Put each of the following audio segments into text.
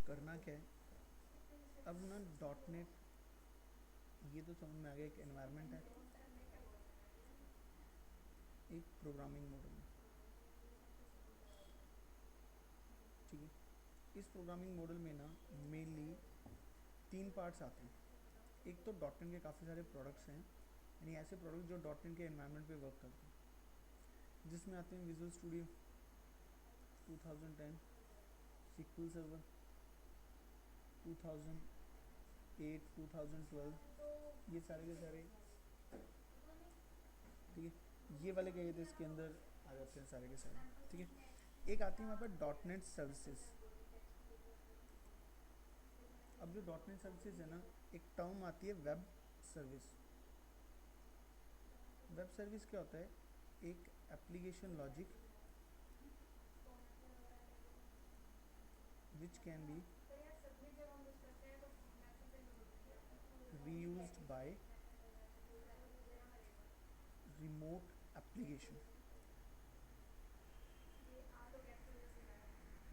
करना क्या है, अब ना डॉट नेट, ये तो समझ में आ गया, एक एनवायरनमेंट है, एक प्रोग्रामिंग मॉडल है, ठीक है। इस प्रोग्रामिंग मॉडल में ना मेनली तीन पार्ट्स आते हैं। एक तो डॉट नेट के काफ़ी सारे प्रोडक्ट्स हैं, यानी ऐसे प्रोडक्ट जो डॉट नेट के एनवायरनमेंट पे वर्क करते हैं, जिसमें आते हैं विजुअल स्टूडियो 2010, SQL सर्वर 2008, 2012, ये सारे के सारे, ठीक है। ये वाले कहे थे इसके अंदर आ जाते हैं सारे के सारे, ठीक है। एक आती है हमारे पास डॉट नेट सर्विसेज। अब जो डॉट नेट सर्विसेज है ना, एक टर्म आती है वेब सर्विस। वेब सर्विस क्या होता है, एक application logic which can be reused by remote application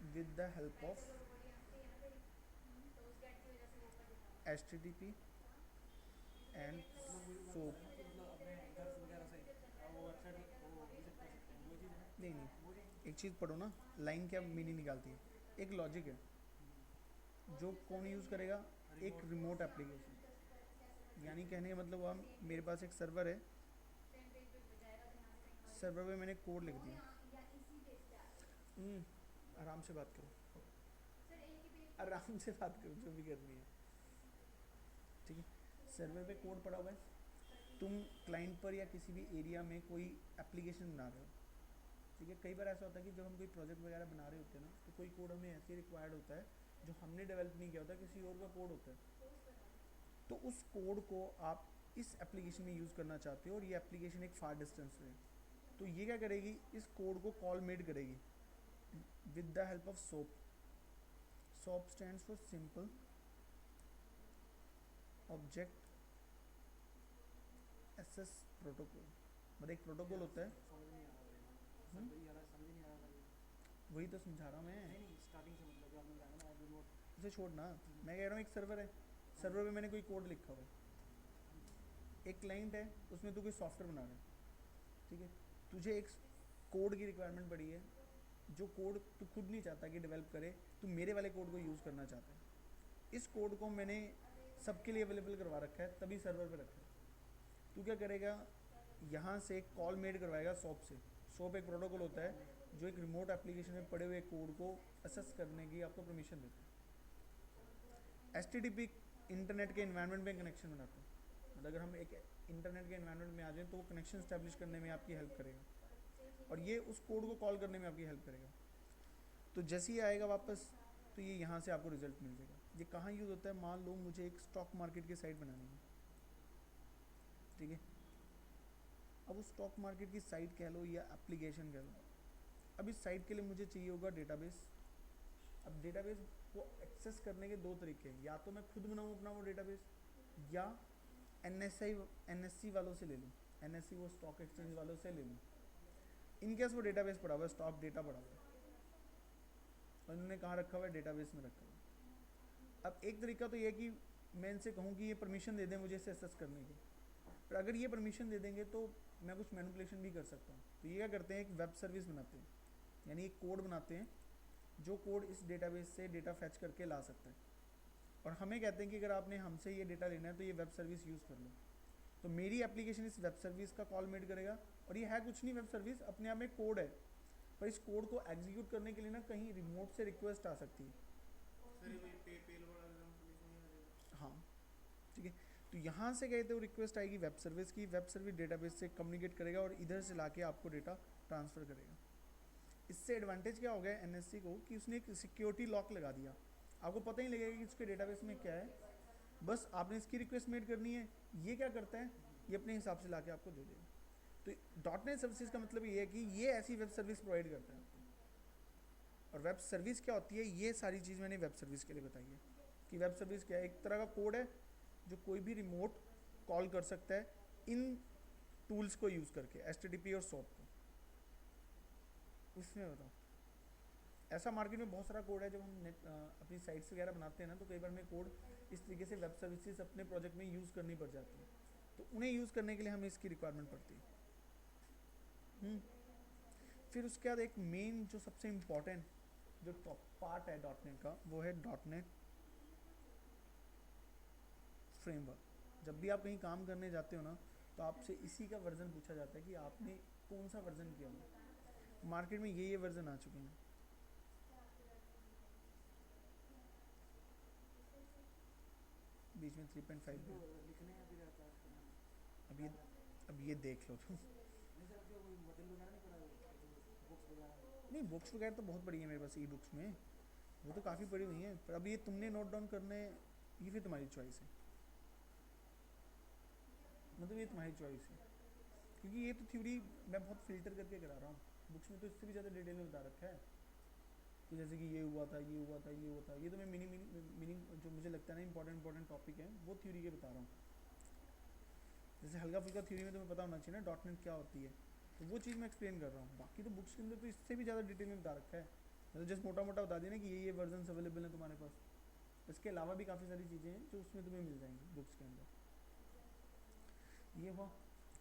with the help of HTTP and SOAP। नहीं नहीं, एक चीज़ पढ़ो ना, लाइन क्या मीनिंग निकालती है। एक लॉजिक है जो कौन यूज़ करेगा, एक रिमोट एप्लीकेशन, यानी कहने का मतलब हम, मेरे पास एक सर्वर है, सर्वर पे मैंने कोड लिख दिया। आराम से बात करो, आराम से बात करो, जो भी करनी है, ठीक है। सर्वर पे कोड पड़ा हुआ है, तुम क्लाइंट पर या किसी भी एरिया में कोई एप्लीकेशन बना रहे हो, ठीक है। कई बार ऐसा होता है कि जब हम कोई प्रोजेक्ट वगैरह बना रहे होते हैं ना, तो कोई कोड हमें ऐसे रिक्वायर्ड होता है जो हमने डेवलप नहीं किया होता, किसी और का कोड होता है। तो उस कोड को आप इस एप्लीकेशन में यूज़ करना चाहते हो, और ये एप्लीकेशन एक फार डिस्टेंस पे है, तो ये क्या करेगी, इस कोड को कॉल मेड करेगी with the help of SOAP. SOAP stands for simple object access protocol. मतलब एक प्रोटोकॉल होता है, वही तो समझा रहा हूँ मैं, उसे छोड़ना। मैं कह रहा हूँ एक सर्वर है, सर्वर पे मैंने कोई कोड लिखा हुआ है, एक क्लाइंट है, उसमें तू कोई सॉफ्टवेयर बना रहा है, ठीक है। तुझे एक कोड की रिक्वायरमेंट पड़ी है, जो कोड तू खुद नहीं चाहता कि डेवलप करे, तू मेरे वाले कोड को यूज़ करना चाहता है। इस कोड को मैंने सबके लिए अवेलेबल करवा रखा है, तभी सर्वर पे रखा है। तू क्या करेगा, यहाँ से एक कॉल मेड करवाएगा सॉप से। सॉप एक प्रोटोकॉल होता है जो एक रिमोट एप्लीकेशन में पड़े हुए कोड को असेस करने की आपको परमिशन देता है। HTTP इंटरनेट के इन्वायरमेंट में कनेक्शन बनाता है, मतलब अगर हम एक इंटरनेट के इन्वायरमेंट में आ जाएं तो वो कनेक्शन स्टैब्लिश करने में आपकी हेल्प करेगा, और ये उस कोड को कॉल करने में आपकी हेल्प करेगा। तो जैसे ही आएगा वापस, तो ये यहाँ से आपको रिजल्ट मिल जाएगा। ये कहाँ यूज़ होता है, मान लो मुझे एक स्टॉक मार्केट की साइट बनानी है, ठीक है। अब उस स्टॉक मार्केट की साइट कह लो या एप्लीकेशन कह लो, अब इस साइट के लिए मुझे चाहिए होगा डेटाबेस। अब डेटाबेस को एक्सेस करने के दो तरीके हैं, या तो मैं खुद बनाऊँ अपना वो डेटाबेस, या NSE वालों से ले लूँ, NSE वो स्टॉक एक्सचेंज वालों से ले लूँ। इनकेस वो डेटाबेस पड़ा हुआ है, स्टॉक डेटा पड़ा हुआ है, और इन्होंने कहाँ रखा हुआ है, डेटाबेस में रखा हुआ है। अब एक तरीका तो ये है कि मैं इनसे कहूँ कि ये परमिशन दे दें मुझे इसे एक्सेस करने की, पर अगर ये परमिशन दे देंगे तो मैं कुछ मैनिपुलेशन भी कर सकता हूँ। तो ये क्या करते हैं, एक वेब सर्विस बनाते हैं, यानी एक कोड बनाते हैं जो कोड इस डेटाबेस से डेटा फैच करके ला सकता है, और हमें कहते हैं कि अगर आपने हमसे ये डेटा लेना है तो ये वेब सर्विस यूज़ कर लो। तो मेरी एप्लीकेशन इस वेब सर्विस का कॉल मेड करेगा, और ये है कुछ नहीं, वेब सर्विस अपने आप में कोड है, पर इस कोड को एग्जीक्यूट करने के लिए ना कहीं रिमोट से रिक्वेस्ट आ सकती है। सर ये पेल वाला एग्जांपल इसमें नहीं आ जाएगा? हाँ, ठीक है। तो यहाँ से गए तो रिक्वेस्ट आएगी वेब सर्विस की, वेब सर्विस डेटाबेस से कम्युनिकेट करेगा और इधर से लाके आपको डेटा ट्रांसफ़र करेगा। इससे एडवांटेज क्या हो गया NSE को, कि उसने एक सिक्योरिटी लॉक लगा दिया, आपको पता ही लगेगा कि उसके डेटाबेस में क्या है, बस आपने इसकी रिक्वेस्ट मेड करनी है। ये क्या करता है, ये अपने हिसाब से लाके आपको दे देगा। तो डॉट नेट सर्विसेज का मतलब ये है कि ये ऐसी वेब सर्विस प्रोवाइड करता है आपको। और वेब सर्विस क्या होती है, ये सारी चीज़ मैंने वेब सर्विस के लिए बताई है कि वेब सर्विस क्या है, एक तरह का कोड है जो कोई भी रिमोट कॉल कर सकता है इन टूल्स को यूज़ करके, HTTP और SOAP को। इसमें बताओ, ऐसा मार्केट में बहुत सारा कोड है, जब हम नेट अपनी साइट्स वगैरह बनाते हैं ना, तो कई बार हमें कोड इस तरीके से वेब सर्विसेज अपने प्रोजेक्ट में यूज़ करनी पड़ जाती है, तो उन्हें यूज़ करने के लिए हमें इसकी रिक्वायरमेंट पड़ती है। फिर उसके बाद एक मेन जो सबसे इम्पॉर्टेंट जो टॉप पार्ट है डॉटनेट का, वो है डॉटनेट फ्रेमवर्क। जब भी आप कहीं काम करने जाते हो ना, तो आपसे इसी का वर्जन पूछा जाता है कि आपने कौन सा वर्जन किया हुआ। मार्केट में ये वर्जन आ चुके हैं। बीच में 3.5 भी लिखने का भी रहता है उसके नाम। अब ये अब ये देख लो तुम। नहीं सर, जो कोई मॉडल वगैरह नहीं पड़ा बुक्स वगैरह। नहीं, बुक्स वगैरह तो बहुत पड़ी है मेरे पास, ई बुक्स में वो तो काफ़ी पड़ी हुई हैं, पर अब ये तुमने नोट डाउन करने, ये फिर तुम्हारी चॉइस है, मतलब ये तुम्हारी चॉइस है, क्योंकि ये तो थ्योरी मैं बहुत फिल्टर करके करा रहा हूँ। बुक्स में तो इससे भी ज़्यादा डिटेल में बता रखा है कि जैसे कि ये हुआ था, ये हुआ था, ये हुआ था। ये तो मैं मीनिंग जो मुझे लगता है ना इंपॉर्टेंट टॉपिक है, वो थ्योरी के बता रहा हूँ। जैसे हल्का फुल्का थ्योरी में तुम्हें पता होना चाहिए ना डॉटनेट क्या होती है, तो वो चीज़ मैं एक्सप्लेन कर रहा हूँ। बाकी तो बुक्स के अंदर तो इससे भी ज़्यादा डिटेल में बता रखा है, मतलब जस्ट मोटा मोटा बता दिया ना कि ये वर्जन अवेलेबल है तुम्हारे पास। इसके अलावा भी काफ़ी सारी चीज़ें हैं जो उसमें तुम्हें मिल जाएंगी बुक्स के अंदर। ये हुआ।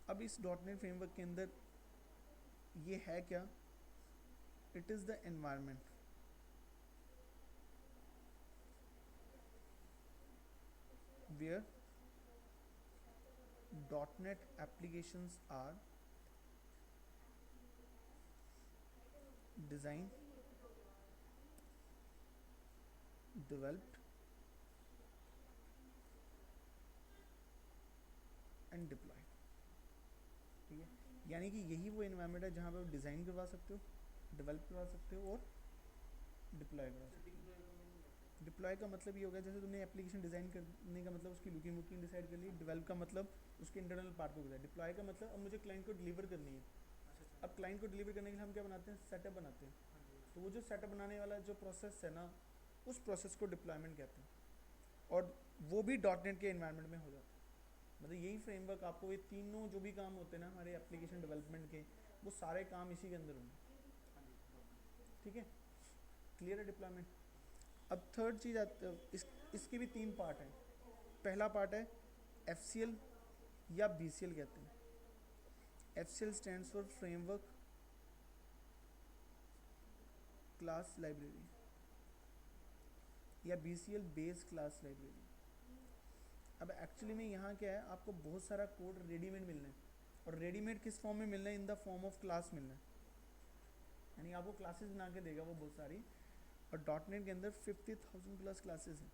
अब इस डॉटनेट फ्रेमवर्क के अंदर ये है क्या, it is the environment where .NET applications are designed, developed and deployed। ठीक है, यानी कि यही वो एनवायरनमेंट है जहाँ पे आप डिज़ाइन करवा सकते हो, डेवलप करवा सकते हो और डिप्लॉय करवा सकते हो। डिप्लॉय का मतलब ये होगा, जैसे तुमने एप्लीकेशन डिज़ाइन करने का मतलब उसकी लुकिंग वुकिंग डिसाइड कर ली, डेवलप का मतलब उसके इंटरनल पार्ट को बताया, डिप्लॉय का मतलब अब मुझे क्लाइंट को डिलीवर करनी है। अब क्लाइंट को डिलीवर करने के लिए हम क्या बनाते हैं, सेटअप बनाते हैं। तो वो जो सेटअप बनाने वाला जो प्रोसेस है ना, उस प्रोसेस को डिप्लॉयमेंट कहते हैं, और वो भी डॉटनेट के एनवायरनमेंट में हो जाता है। मतलब यही फ्रेमवर्क आपको, ये तीनों जो भी काम होते हैं ना हमारे एप्लीकेशन डेवलपमेंट के, वो सारे काम इसी के अंदर होंगे। ठीक है, क्लियर है डिप्लॉयमेंट। अब थर्ड चीज़ इसके भी 3 पार्ट हैं। पहला पार्ट है FCL या BCL कहते हैं। FCL stands for framework class library, या BCL बेस क्लास लाइब्रेरी। अब एक्चुअली में यहाँ क्या है, आपको बहुत सारा कोड रेडीमेड मिलना है, और रेडीमेड किस फॉर्म में मिलना है, in the form of class मिलना है, यानी आपको क्लासेस बना के देगा वो बहुत सारी। और डॉटनेट के अंदर 50,000 प्लस क्लासेस हैं।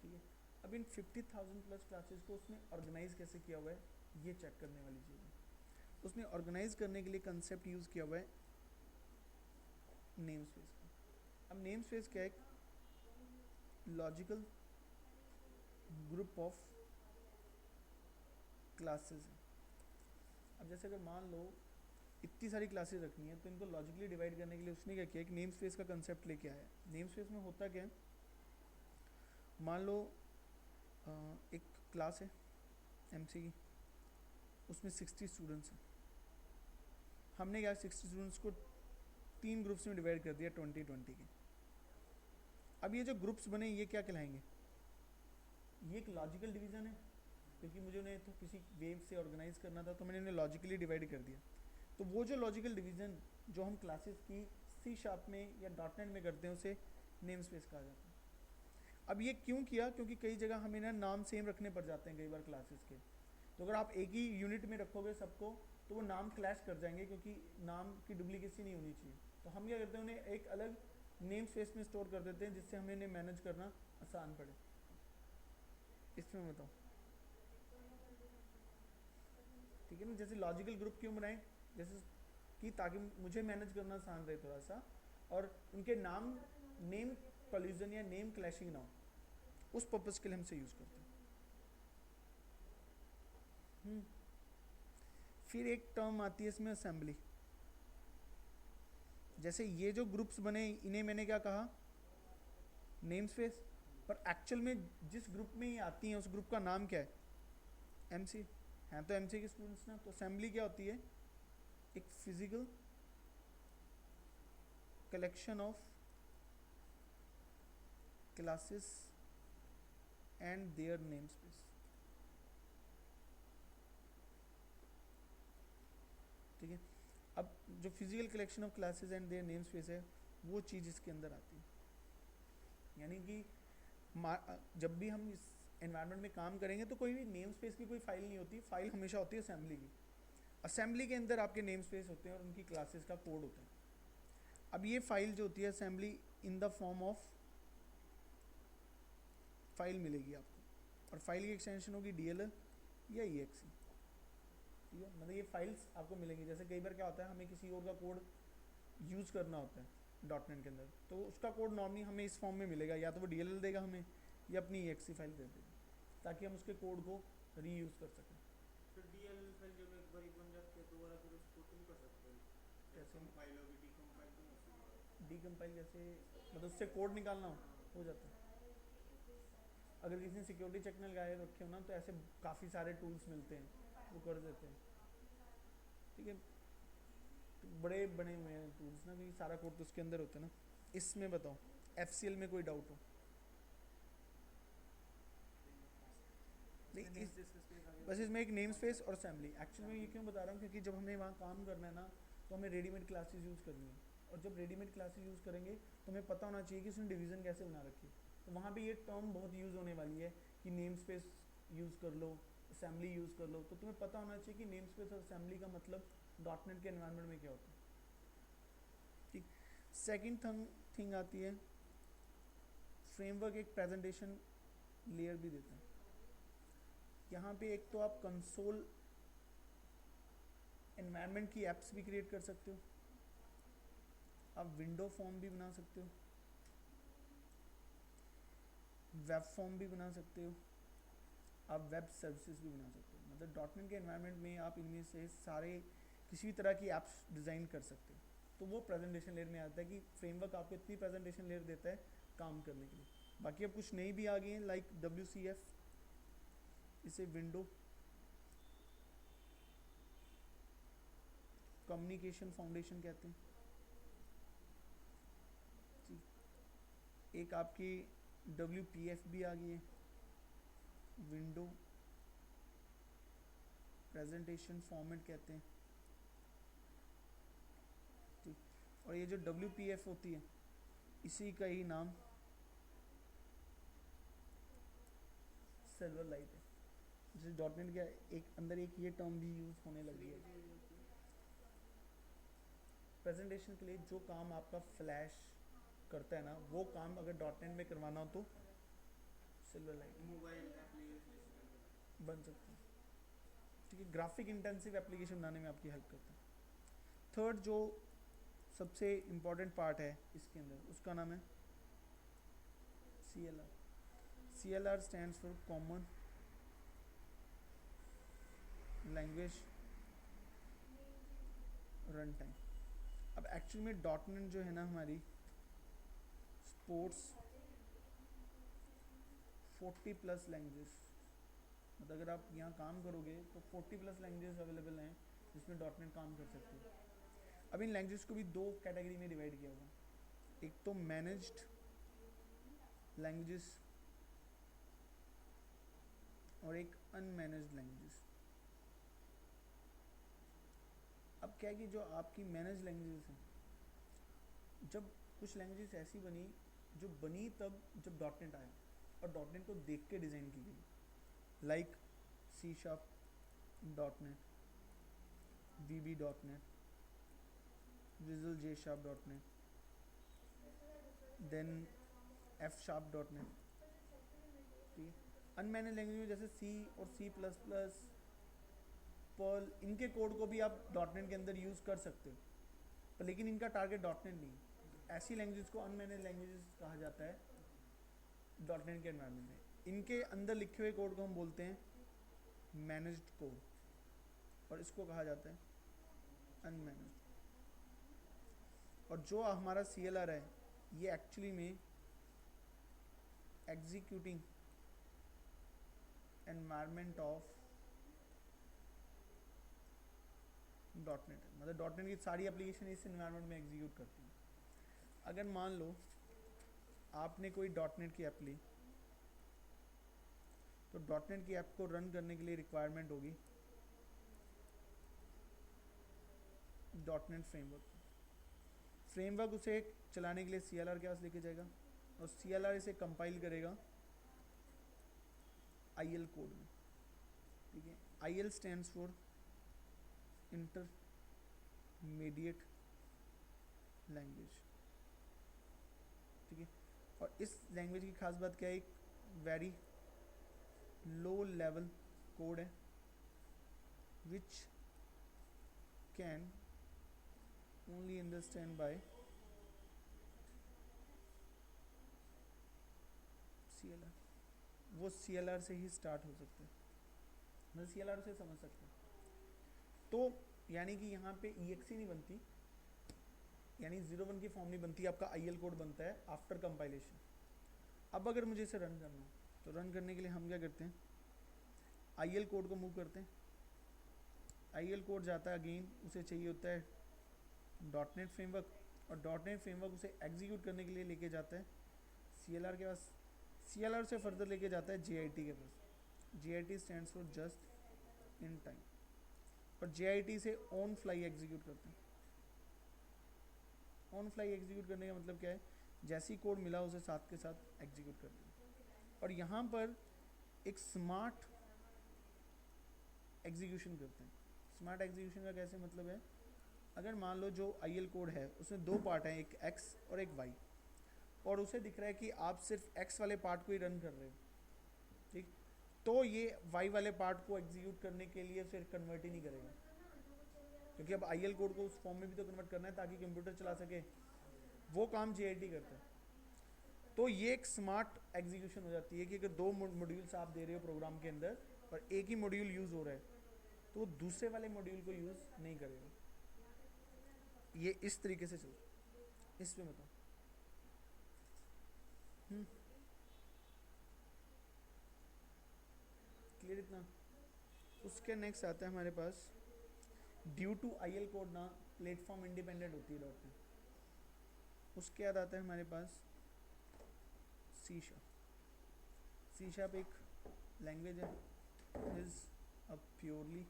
ठीक है, अब इन 50,000 प्लस क्लासेस को उसने ऑर्गेनाइज कैसे किया हुआ है, ये चेक करने वाली चीज़ है। उसने ऑर्गेनाइज करने के लिए कंसेप्ट यूज़ किया हुआ है नेम स्पेस का। अब नेम स्पेस क्या है, लॉजिकल ग्रुप ऑफ क्लासेस है। अब जैसे अगर मान लो इतनी सारी क्लासेस रखनी है, तो इनको लॉजिकली डिवाइड करने के लिए उसने क्या किया, एक नेम स्पेस का कंसेप्ट लेके आया है। नेम स्पेस में होता क्या है, मान लो एक क्लास है MC की, उसमें 60 स्टूडेंट्स हैं। हमने क्या 60 स्टूडेंट्स को 3 ग्रुप्स में डिवाइड कर दिया 20-20 के। अब ये जो ग्रुप्स बने ये क्या कहलाएंगे, ये एक लॉजिकल डिवीज़न है, क्योंकि मुझे उन्हें तो किसी वेव से ऑर्गेनाइज करना था, तो मैंने उन्हें लॉजिकली डिवाइड कर दिया। तो वो जो लॉजिकल डिवीज़न जो हम क्लासेस की C# में या डॉटनेट में करते हैं, उसे नेम स्पेस कहा जाता है। अब ये क्यों किया, क्योंकि कई जगह हमें ना नाम सेम रखने पड़ जाते हैं कई बार क्लासेस के। तो अगर आप एक ही यूनिट में रखोगे सबको, तो वो नाम क्लैश कर जाएंगे, क्योंकि नाम की डुप्लीकेसी नहीं होनी चाहिए। तो हम क्या करते हैं, उन्हें एक अलग नेम स्पेस में स्टोर कर देते हैं, जिससे हमें इन्हें मैनेज करना आसान पड़े। इसमें बताओ, ठीक है ना। जैसे लॉजिकल ग्रुप क्यों बनाए, जैसे कि ताकि मुझे मैनेज करना आसान रहे थोड़ा सा, और उनके नाम नेम कॉल्यूजन या नेम क्लैशिंग ना हो, उस पर्पज़ के लिए हमसे यूज़ करते हैं। फिर एक टर्म आती है इसमें असेंबली। जैसे ये जो ग्रुप्स बने, इन्हें मैंने क्या कहा, नेम स्पेस, पर एक्चुअल में जिस ग्रुप में ये आती हैं उस ग्रुप का नाम क्या है, MC हैं, तो MC के स्टूडेंट्स ना। तो असेंबली क्या होती है, एक physical collection of classes and their namespace. ठीक है, अब जो physical collection of classes and their name space है वो चीज़ इसके अंदर आती है। यानी कि जब भी हम इस एनवायरनमेंट में काम करेंगे तो कोई भी नेम स्पेस की कोई फाइल नहीं होती, फाइल हमेशा होती है असेंबली की। असेंबली के अंदर आपके नेम स्पेस होते हैं और उनकी क्लासेस का कोड होता है। अब ये फाइल जो होती है assembly in the form of file मिलेगी आपको, और फाइल की एक्सटेंशन होगी DLL या EXE। ठीक है, मतलब ये फाइल्स आपको मिलेंगी। जैसे कई बार क्या होता है, हमें किसी और का कोड यूज़ करना होता है .NET के अंदर, तो उसका कोड नॉर्मली हमें इस फॉर्म में मिलेगा, या तो वो DLL देगा हमें या अपनी EXE फाइल दे देगा, ताकि हम उसके कोड को रीयूज़ कर सकें। फिर DLL फाइल जब एक बार बन जाती है दोबारा फिर उसको तो नहीं कर सकते, कैसे कंपाइल होगी डीकंपाइल तो नहीं होगी। डीकंपाइल जैसे, मतलब उससे कोड निकालना हो जाता है। अगर किसी ने सिक्योरिटी चेक में लगाए रखे हो ना, तो ऐसे काफ़ी सारे टूल्स मिलते हैं, वो कर देते हैं। ठीक है, तो बड़े बने हुए हैं टूल्स ना, क्योंकि सारा कोड तो उसके अंदर होता है ना। इसमें बताओ FCL में कोई डाउट हो? नहीं, बस इसमें एक नेम स्पेस और असेंबली। एक्चुअली मैं ये क्यों बता रहा हूँ, क्योंकि जब हमें वहाँ काम करना है ना, तो हमें रेडीमेड क्लासेस यूज़ करनी है, और जब रेडीमेड क्लासेस यूज़ करेंगे तो हमें पता होना चाहिए कि उसने डिवीज़न कैसे बना रखी है। तो वहाँ पे ये टर्म बहुत यूज़ होने वाली है कि नेम स्पेस यूज़ कर लो, असेंबली यूज़ कर लो, तो तुम्हें पता होना चाहिए कि नेम स्पेस और असेंबली का मतलब .NET के एनवायरनमेंट में क्या होता है। ठीक, सेकेंड थिंग आती है फ्रेमवर्क एक प्रेजेंटेशन लेयर भी देता है। यहाँ पे एक तो आप कंसोल एनवायरनमेंट की एप्स भी क्रिएट कर सकते हो, आप विंडो फॉर्म भी बना सकते हो, वेब फॉर्म भी बना सकते हो, आप वेब सर्विसेज भी बना सकते हो। मतलब .NET के एनवायरनमेंट में आप इनमें से सारे किसी भी तरह की एप्स डिज़ाइन कर सकते हो। तो वो प्रेजेंटेशन लेयर में आता है कि फ्रेमवर्क आपको इतनी प्रेजेंटेशन लेयर देता है काम करने के लिए। बाकी अब कुछ नई भी आ गई हैं, लाइक WCF, इसे विंडो कम्युनिकेशन फाउंडेशन कहते हैं। एक आपकी WPF भी आ गई है, विंडो प्रेजेंटेशन फॉर्मेट कहते हैं। ठीक, और ये जो WPF होती है इसी का ही नाम सिल्वर लाइट है। जैसे .NET के एक अंदर एक ये टर्म भी यूज़ होने लगी है प्रेजेंटेशन के लिए। जो काम आपका फ्लैश करता है ना, वो काम अगर .NET में करवाना हो तो सिल्वर लाइट मोबाइल एप्लीकेशन बन सकता है। ठीक है, ग्राफिक इंटेंसिव एप्लीकेशन बनाने में आपकी हेल्प करता है। थर्ड जो सबसे इम्पॉर्टेंट पार्ट है इसके अंदर, उसका नाम है CLR। CLR stands for common language run time. अब एक्चुअली में .NET जो है ना हमारी स्पोर्ट्स 40+ लैंग्वेज, मतलब अगर आप यहाँ काम करोगे तो 40+ लैंग्वेज अवेलेबल हैं जिसमें .NET काम कर सकते हो। अब इन लैंग्वेज को भी दो कैटेगरी में डिवाइड किया हुआ, एक तो मैनेज्ड लैंग्वेजेस और एक अनमैनेज्ड लैंग्वेजेस। अब क्या है कि जो आपकी मैनेज लैंग्वेजेस हैं, जब कुछ लैंग्वेजेस ऐसी बनी जो बनी तब जब .NET आया और .NET को देख के डिज़ाइन की गई, like C#, .NET, VB.NET, Visual J#, .NET, then F#.NET। ठीक है, अनमैनेज लैंग्वेज में जैसे C और C++, पर्ल, इनके कोड को भी आप .NET के अंदर यूज़ कर सकते हो, पर लेकिन इनका टारगेट .NET नहीं है। तो ऐसी लैंग्वेज को अनमैनेज लैंग्वेजेस कहा जाता है .NEट के एनवायरनमेंट में। इनके अंदर लिखे हुए कोड को हम बोलते हैं मैनेज्ड कोड, और इसको कहा जाता है अनमैनेज्ड। और जो हमारा CLR है ये एक्चुअली में एग्जीक्यूटिंग एनवायरनमेंट ऑफ .NET है। मतलब .NET की सारी एप्लीकेशन इस एनवायरनमेंट में एग्जीक्यूट करती है। अगर मान लो आपने कोई डॉटनेट की ऐप ली, तो डॉटनेट की ऐप को रन करने के लिए रिक्वायरमेंट होगी डॉटनेट फ्रेमवर्क। फ्रेमवर्क उसे चलाने के लिए CLR के पास लेके जाएगा और CLR इसे कंपाइल करेगा IL कोड में, ठीक है। IL stands for intermediate language, ठीक है। और इस लैंग्वेज की खास बात क्या है, एक वेरी लो लेवल कोड है which can only understand by CLR। वो CLR से ही स्टार्ट हो सकते हैं, मतलब CLR से समझ सकते हैं। तो यानी कि यहाँ पे EXE नहीं बनती, यानी 01 की फॉर्म नहीं बनती, आपका IL कोड बनता है आफ्टर कंपाइलेशन। अब अगर मुझे इसे रन करना हो तो रन करने के लिए हम क्या करते हैं, IL कोड को मूव करते हैं। IL कोड जाता है, अगेन उसे चाहिए होता है डॉटनेट फ्रेमवर्क, और डॉटनेट फ्रेमवर्क उसे एग्जीक्यूट करने के लिए लेके जाता है CLR के पास। CLR से फर्दर लेके जाता है JIT के पास। JIT stands for just in time, और JIT से ऑन फ्लाई एग्जीक्यूट करते हैं। ऑन फ्लाई एग्जीक्यूट करने का मतलब क्या है, जैसी कोड मिला उसे साथ के साथ एग्जीक्यूट कर दिया। और यहाँ पर एक स्मार्ट एग्जीक्यूशन करते हैं। स्मार्ट एग्जीक्यूशन का कैसे मतलब है, अगर मान लो जो IL कोड है उसमें दो पार्ट हैं, एक X और एक Y, और उसे दिख रहा है कि आप सिर्फ X वाले पार्ट को ही रन कर रहे हो, ठीक, तो ये Y वाले पार्ट को एग्जीक्यूट करने के लिए फिर कन्वर्ट ही नहीं करेगा, क्योंकि अब IL कोड को उस फॉर्म में भी तो कन्वर्ट करना है ताकि कंप्यूटर चला सके। वो काम JIT करता है। तो ये एक स्मार्ट एग्जीक्यूशन हो जाती है कि अगर दो मॉड्यूल्स आप दे रहे हो प्रोग्राम के अंदर और एक ही मॉड्यूल यूज़ हो रहा है, तो वो दूसरे वाले मॉड्यूल को यूज़ नहीं करेगा। ये इस तरीके से चलता है। इसमें बताओ क्लियर इतना। उसके नेक्स्ट आता है हमारे पास, ड्यू टू IL कोड ना प्लेटफॉर्म इंडिपेंडेंट होती है डॉट नेट। उसके बाद आता है हमारे पास C#। C# एक लैंग्वेज है, is a purely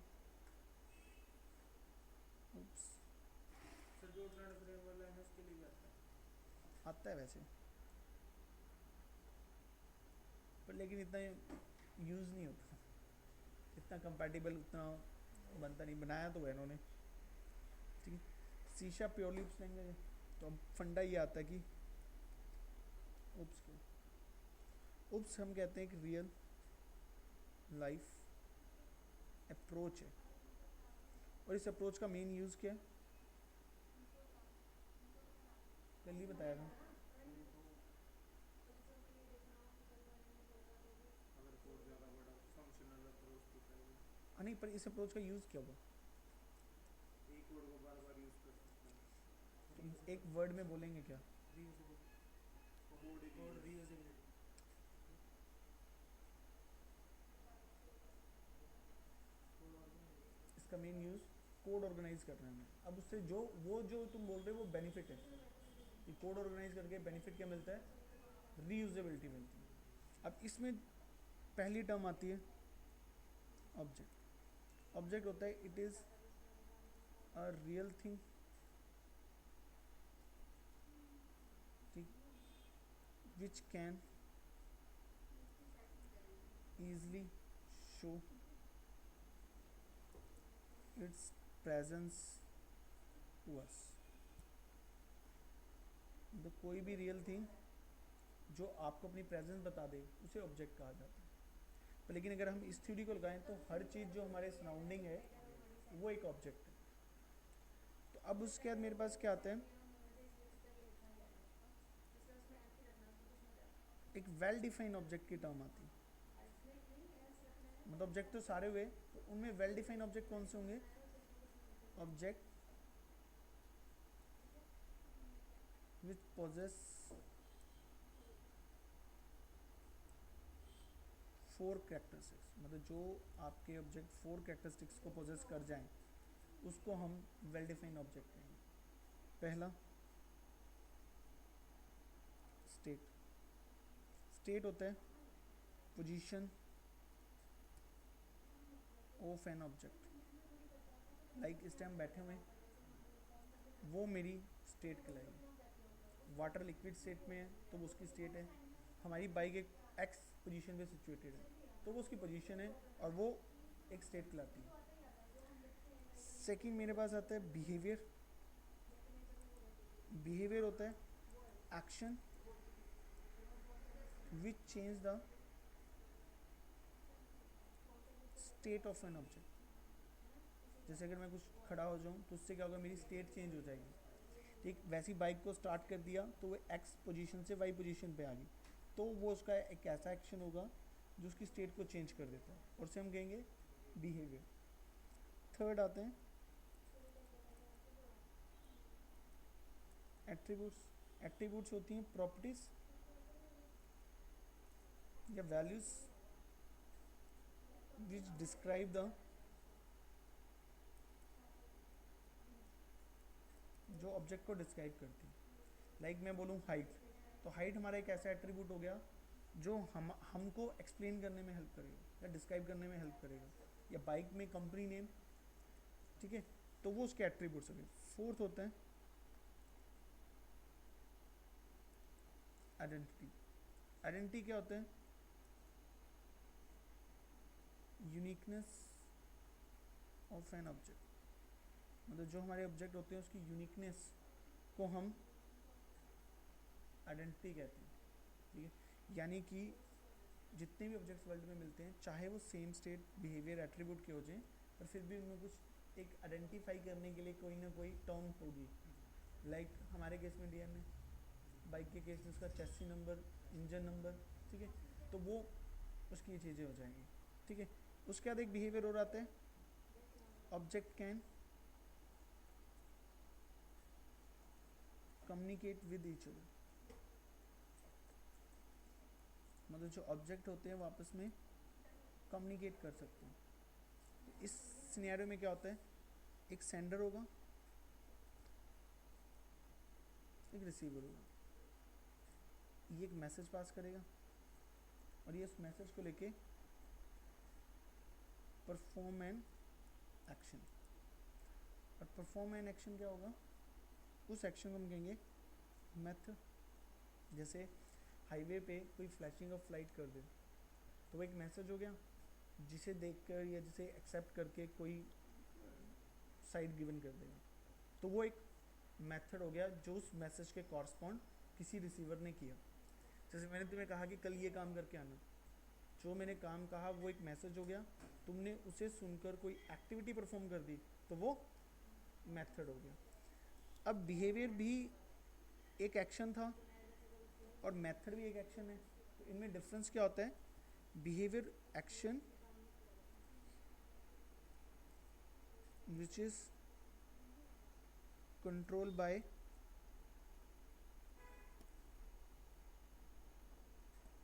sir dot net frame वाला है उसके लिए भी आता है वैसे, पर लेकिन इतना यूज़ नहीं होता, इतना कंपैटिबल उतना बनता नहीं, बनाया तो है इन्होंने, ठीक है। C# प्योरली उप्स लैंग्वेज है। तो अब फंडा ये आता है कि उप्स को, उप्स हम कहते हैं कि रियल लाइफ अप्रोच है, और इस अप्रोच का मेन यूज़ क्या है, कल ही बताया था। अगर कोड ज़्यादा बड़ा फंक्शनल अप्रोच तो चाहिए, नहीं, पर इस अप्रोच का यूज़ क्या हुआ, एक कोड को बार बार यूज़ कर सकते हैं। तो एक वर्ड में बोलेंगे क्या, कोड रीयूजेबिलिटी। इसका मेन यूज़ कोड ऑर्गेनाइज करना है। अब उससे जो तुम बोल रहे हो वो बेनिफिट है कि कोड ऑर्गेनाइज करके बेनिफिट क्या मिलता है, रीयूजेबिलिटी मिलती है। अब इसमें पहली टर्म आती है ऑब्जेक्ट। ऑब्जेक्ट होता है it is a real thing, ठीक, which can easily show its presence to us. तो कोई भी रियल थिंग जो आपको अपनी प्रेजेंस बता दे उसे ऑब्जेक्ट कहा जाता है। पर लेकिन अगर हम इस थ्योरी को लगाएं तो हर चीज़ जो हमारे सराउंडिंग है वो एक ऑब्जेक्ट है। तो अब उसके बाद मेरे पास क्या आता है, एक वेल डिफाइंड ऑब्जेक्ट की टर्म आती है। मतलब ऑब्जेक्ट तो सारे हुए, तो उनमें वेल डिफाइंड ऑब्जेक्ट कौन से होंगे, ऑब्जेक्ट विच पोजेस 4 कैरेक्टरिस्टिक्स, मतलब जो आपके ऑब्जेक्ट 4 कैरेक्टरिस्टिक्स को पोजेस कर जाएं उसको हम वेल डिफाइंड ऑब्जेक्ट कहेंगे। पहला स्टेट, स्टेट होता है position of an object. Like इस टाइम बैठे हुए वो मेरी स्टेट कहलाएगी। वाटर लिक्विड स्टेट में है तो वो उसकी स्टेट है। हमारी बाइक एक एक्स पोजीशन पे सिचुएटेड है तो वो उसकी पोजीशन है और वो एक स्टेट कहलाती है। सेकंड मेरे पास आता है बिहेवियर। बिहेवियर होता है action which change the state of an object. जैसे अगर मैं कुछ खड़ा हो जाऊँ तो उससे क्या होगा, मेरी स्टेट चेंज हो जाएगी। ठीक, वैसी बाइक को स्टार्ट कर दिया तो वो एक्स पोजीशन से वाई पोजीशन पे आ गई, तो वो उसका एक ऐसा एक्शन होगा जो उसकी स्टेट को चेंज कर देता है और उसे हम कहेंगे बिहेवियर। थर्ड आते हैं एट्रीब्यूट्स। एट्रीब्यूट्स होती हैं प्रॉपर्टीज या वैल्यूज विच डिस्क्राइब द, जो ऑब्जेक्ट को डिस्क्राइब करती है। लाइक मैं बोलूँ हाइट, तो हाइट हमारा एक ऐसा एट्रीब्यूट हो गया जो हमको एक्सप्लेन करने में हेल्प करेगा या डिस्क्राइब करने में हेल्प करेगा। या बाइक में कंपनी नेम, ठीक है, तो वो उसके एट्रीब्यूट्स हो गए। फोर्थ होता है आइडेंटिटी। आइडेंटिटी क्या होता है, यूनिकनेस ऑफ एन ऑब्जेक्ट। मतलब जो हमारे ऑब्जेक्ट होते हैं उसकी यूनिकनेस को हम आइडेंटिटी कहते हैं। ठीक है, यानी कि जितने भी ऑब्जेक्ट्स वर्ल्ड में मिलते हैं चाहे वो सेम स्टेट बिहेवियर एट्रीब्यूट के हो जाएं, पर फिर भी उनमें कुछ एक आइडेंटिफाई करने के लिए कोई ना कोई टर्म होगी। लाइक हमारे केस में डीएनए, बाइक के केस में उसका चेसी नंबर, इंजन नंबर, ठीक है, तो वो उसकी ये चीज़ें हो जाएंगी। ठीक है, उसके बाद एक बिहेवियर और आता है object can communicate with each other. मतलब जो ऑब्जेक्ट होते हैं वो आपस में कम्युनिकेट कर सकते हैं। तो इस सिनेरियो में क्या होता है, एक सेंडर होगा, एक रिसीवर होगा। ये एक मैसेज पास करेगा और ये उस मैसेज को लेके परफॉर्म एन एक्शन। और परफॉर्म एन एक्शन क्या होगा, उस एक्शन को हम कहेंगे मेथड। जैसे हाईवे पे कोई फ्लैशिंग ऑफ लाइट कर दे तो वो एक मैसेज हो गया जिसे देखकर या जिसे एक्सेप्ट करके कोई साइड गिवन कर देगा, तो वो एक मेथड हो गया जो उस मैसेज के कॉरस्पॉन्ड किसी रिसीवर ने किया। जैसे मैंने तुम्हें कहा कि कल ये काम करके आना, जो मैंने काम कहा वो एक मैसेज हो गया, तुमने उसे सुनकर कोई एक्टिविटी परफॉर्म कर दी तो वो मेथड हो गया। अब बिहेवियर भी एक एक्शन था और मेथड भी एक एक्शन है, तो इनमें डिफरेंस क्या होता है, behaviour action which is control by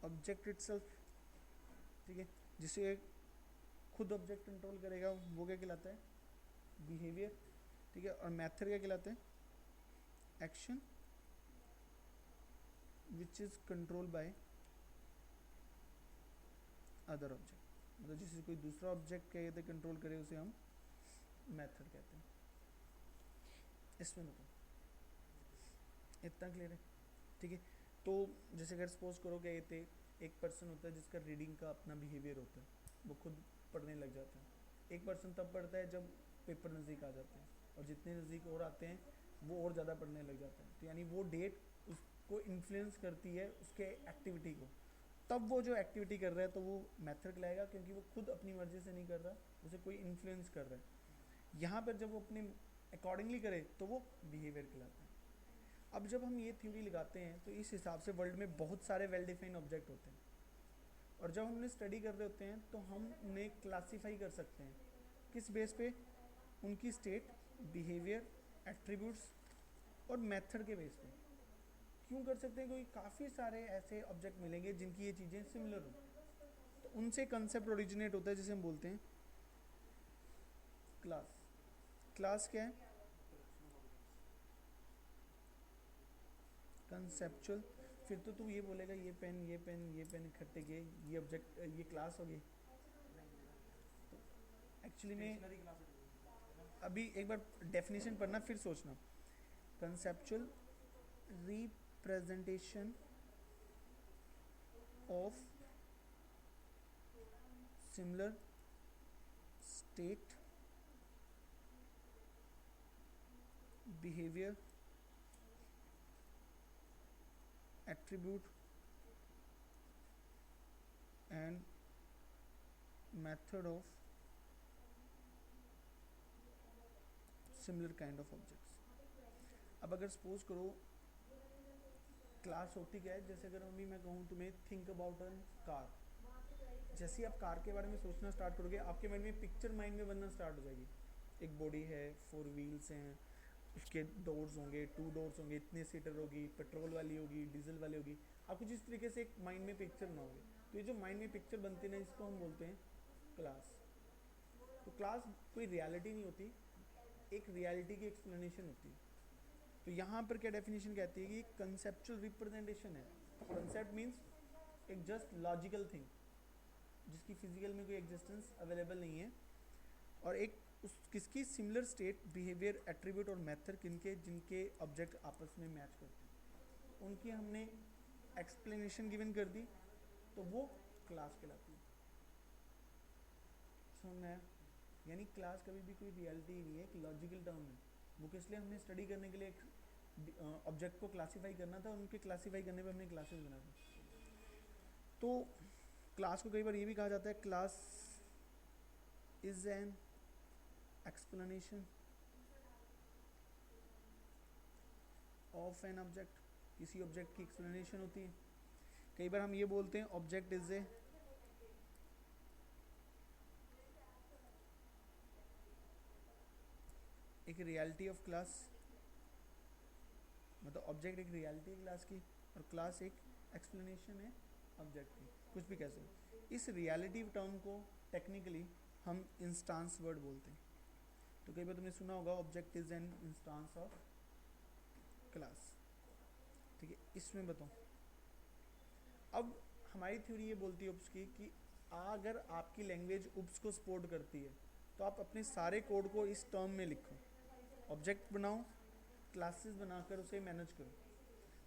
object itself. ठीक है, जिसे खुद ऑब्जेक्ट कंट्रोल करेगा वो क्या कहलाता है, बिहेवियर। ठीक है, और मेथड क्या कहलाता है, action which is control by other object. मतलब जिसे कोई दूसरा ऑब्जेक्ट कहते कंट्रोल करे उसे हम मेथड कहते हैं। इसमें बताओ, इतना क्लियर है? ठीक है, तो जैसे अगर सपोज करो कि ये थे, एक पर्सन होता है जिसका रीडिंग का अपना बिहेवियर होता है, वो खुद पढ़ने लग जाता है। एक पर्सन तब पढ़ता है जब पेपर नज़दीक आ जाते हैं, और जितने नज़दीक और आते हैं वो और ज़्यादा पढ़ने लग जाता है। तो यानी वो डेट उसको इन्फ्लुएंस करती है उसके एक्टिविटी को, तब वो जो एक्टिविटी कर रहा है तो वो मेथड कहलाएगा, क्योंकि वो खुद अपनी मर्जी से नहीं कर रहा, उसे कोई इन्फ्लुएंस कर रहा है। यहाँ पर जब वो अपने अकॉर्डिंगली करे तो वो बिहेवियर कहलाता है। अब जब हम ये थ्योरी लगाते हैं तो इस हिसाब से वर्ल्ड में बहुत सारे वेल डिफाइंड ऑब्जेक्ट होते हैं, और जब हम उन्हें स्टडी कर रहे होते हैं तो हम उन्हें क्लासीफाई कर सकते हैं किस बेस पे, उनकी स्टेट, बिहेवियर, एट्रीब्यूट्स और मेथड के बेस पे। क्यों कर सकते हैं, क्योंकि काफ़ी सारे ऐसे ऑब्जेक्ट मिलेंगे जिनकी ये चीज़ें सिमिलर हो, तो उनसे कंसेप्ट ओरिजिनेट होता है जिसे हम बोलते हैं क्लास। क्लास क्या है, कंसेप्चुअल फिर तो तू ये बोलेगा ये पेन ये पेन ये पेन इकट्ठे किए, ये ऑब्जेक्ट ये क्लास हो गई। एक्चुअली में स्टेशनरी क्लास है ना। अभी एक बार डेफिनेशन पढ़ना फिर सोचना। Conceptual representation of similar state behaviour attribute and method of similar kind of objects। अब अगर सपोज करो क्लास होती क्या है, जैसे अगर अभी मैं कहूँ तुम्हें थिंक अबाउट एन कार, जैसे ही आप कार के बारे में सोचना स्टार्ट करोगे आपके माइंड में पिक्चर माइंड में बनना स्टार्ट हो जाएगी। एक बॉडी है, 4 व्हील्स हैं, उसके डोर्स होंगे, 2 डोर्स होंगे, इतने सीटर होगी, पेट्रोल वाली होगी, डीजल वाली होगी, आपको जिस तरीके से एक माइंड में पिक्चर बनाओगे, तो ये जो माइंड में पिक्चर बनती है ना, इसको हम बोलते हैं क्लास। तो क्लास कोई रियलिटी नहीं होती, एक रियलिटी की एक्सप्लेनेशन होती है। तो यहाँ पर क्या डेफिनेशन कहती है कि कंसेप्चुअल रिप्रेजेंटेशन है। कंसेप्ट मीन्स एक जस्ट लॉजिकल थिंग जिसकी फिजिकल में कोई एग्जिस्टेंस अवेलेबल नहीं है, और एक उस किसकी सिमिलर स्टेट बिहेवियर एट्रीब्यूट और मेथड किनके जिनके ऑब्जेक्ट आपस में मैच करते हैं, उनकी हमने एक्सप्लेनेशन गिवन कर दी, तो वो क्लास कहलाती है। समझ में आया? यानी क्लास कभी भी कोई रियलिटी ही नहीं है, एक लॉजिकल टर्म है। वो किस लिए हमने स्टडी करने के लिए एक ऑब्जेक्ट को क्लासीफाई करना था, उनके क्लासीफाई करने पे हमने क्लासेस बना दी। तो क्लास को कई बार ये भी कहा जाता है class is an explanation of an object, किसी ऑब्जेक्ट की एक्सप्लेनेशन होती है। कई बार हम ये बोलते हैं ऑब्जेक्ट इज ए एक रियलिटी ऑफ क्लास, मतलब ऑब्जेक्ट एक रियलिटी है क्लास की और क्लास एक एक्सप्लेनेशन है ऑब्जेक्ट की, कुछ भी कह सकते। इस रियलिटी टर्म को टेक्निकली हम इंस्टांस वर्ड बोलते हैं। तो कई बार तुमने सुना होगा object is an instance of class. ठीक है, इसमें बताओ, अब हमारी थ्योरी ये बोलती है उप्स की कि अगर आपकी लैंग्वेज उप्स को सपोर्ट करती है तो आप अपने सारे कोड को इस टर्म में लिखो, ऑब्जेक्ट बनाओ, क्लासेस बनाकर उसे मैनेज करो।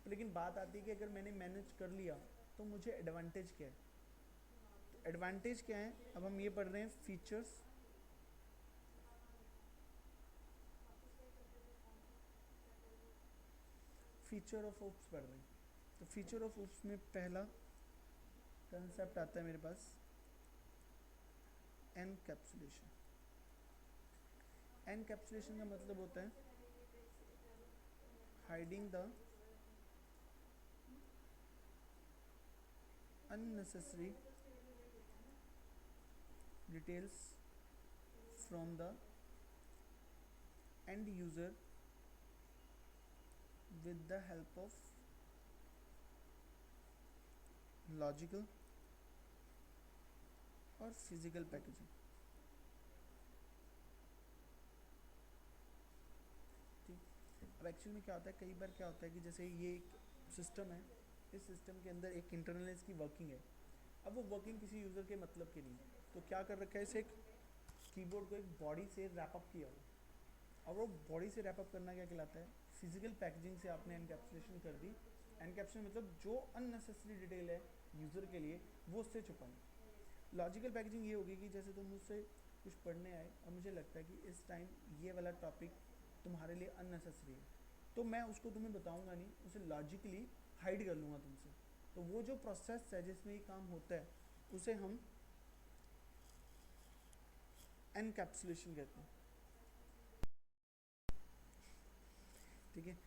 तो लेकिन बात आती है कि अगर मैंने मैनेज कर लिया तो मुझे एडवांटेज क्या है। तो एडवांटेज क्या है, अब हम ये पढ़ रहे हैं फीचर्स फीचर ऑफ ओप्स पढ़ रहे हैं। तो फीचर ऑफ ओप्स में पहला कंसेप्ट आता है मेरे पास एनकैप्सुलेशन। एनकैप्सुलेशन का मतलब होता है hiding the unnecessary details from the end user with the help of logical और फिजिकल पैकेजिंग। ठीक, अब एक्चुअली में क्या होता है, कई बार क्या होता है कि जैसे ये एक सिस्टम है, इस सिस्टम के अंदर एक इंटरनल इसकी वर्किंग है। अब वो वर्किंग किसी यूज़र के मतलब की नहीं है, तो क्या कर रखा है, इसे एक कीबोर्ड को एक बॉडी से रैप अप किया हुआ। और वो बॉडी से रैप अप करना क्या कहलाता है, फिजिकल पैकेजिंग से आपने एनकैप्सुलेशन कर दी। एनकैप्सुलेशन मतलब जो अननेसेसरी डिटेल है यूज़र के लिए वो उससे छुपानी। लॉजिकल पैकेजिंग ये होगी कि जैसे तुम मुझसे कुछ पढ़ने आए और मुझे लगता है कि इस टाइम ये वाला टॉपिक तुम्हारे लिए अननेसेसरी है, तो मैं उसको तुम्हें बताऊंगा नहीं, उसे लॉजिकली हाइड कर लूँगा तुमसे। तो वो जो प्रोसेस है जिसमें ये काम होता है उसे हम एनकैप्सुलेशन कहते हैं। ठीक है,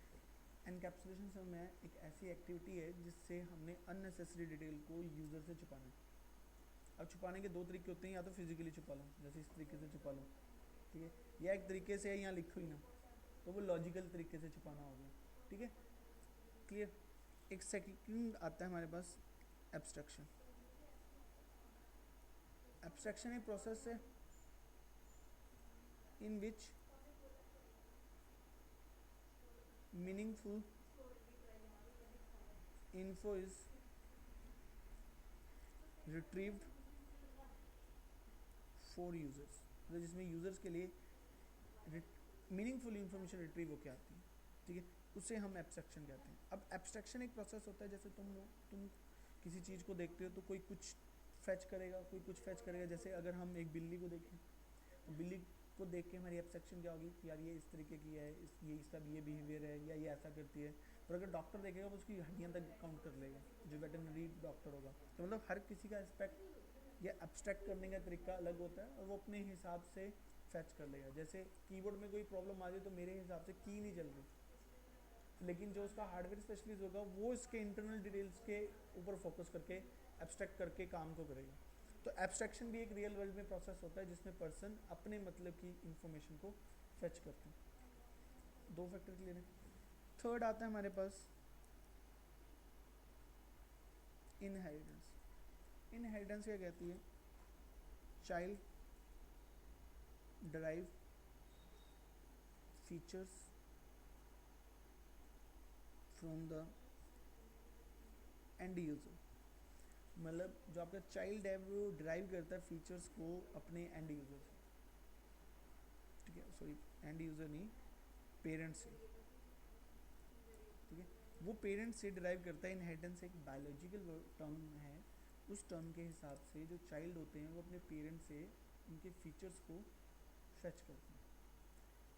एनकैप्सुलेशन सब में एक ऐसी एक्टिविटी है जिससे हमने अननेसेसरी डिटेल को यूज़र से छुपाना है। अब छुपाने के 2 तरीके होते हैं, या तो फिजिकली छुपा लो जैसे इस तरीके से छुपा लो, ठीक है, या एक तरीके से यहाँ लिखो ही ना, तो वो लॉजिकल तरीके से छुपाना हो गया। ठीक है, क्लियर। एक सेकंड आता है हमारे पास एब्स्ट्रैक्शन। एब्स्ट्रैक्शन एक प्रोसेस है इन विच meaningful info is retrieved for users, मतलब जिसमें यूजर्स के लिए मीनिंगफुल इंफॉर्मेशन रिट्रीव होकर आती है, ठीक है, उसे हम एब्स्ट्रैक्शन कहते हैं। अब एब्स्ट्रैक्शन एक प्रोसेस होता है, जैसे तुम किसी चीज़ को देखते हो तो कोई कुछ फैच करेगा, कोई कुछ फैच करेगा। जैसे अगर हम एक बिल्ली को देखें तो बिल्ली को देख के हमारी एब्स्ट्रैक्शन क्या होगी कि यार ये इस तरीके की है, ये इसका ये बिहेवियर है, या ये ऐसा करती है। पर अगर डॉक्टर देखेगा तो उसकी हड्डियाँ तक काउंट कर लेगा, जो वेटरनरी डॉक्टर होगा। तो मतलब हर किसी का एस्पेक्ट या एब्स्ट्रैक्ट करने का तरीका अलग होता है, और वो अपने हिसाब से फैच कर लेगा। जैसे कीबोर्ड में कोई प्रॉब्लम आ जाए तो मेरे हिसाब से की नहीं चल रही, लेकिन जो उसका हार्डवेयर स्पेशलिस्ट होगा वो इसके इंटरनल डिटेल्स के ऊपर फोकस करके एब्स्ट्रैक्ट करके काम को करेगा। तो एब्स्ट्रैक्शन भी एक रियल वर्ल्ड में प्रोसेस होता है जिसमें पर्सन अपने मतलब की इंफॉर्मेशन को फेच करते हैं। दो फैक्टर क्लियर है। थर्ड आता है हमारे पास इनहेरिटेंस। इनहेरिटेंस क्या कहती है? Child derive features from the end user, मतलब जो आपका चाइल्ड है वो डिराइव करता है फीचर्स को अपने एंड यूजर से, ठीक है, सॉरी एंड यूजर नहीं, पेरेंट से, ठीक है, वो पेरेंट से डिराइव करता है। इनहेरिटेंस एक बायोलॉजिकल टर्म है, उस टर्म के हिसाब से जो चाइल्ड होते हैं वो अपने पेरेंट से उनके फीचर्स को फेच करते हैं,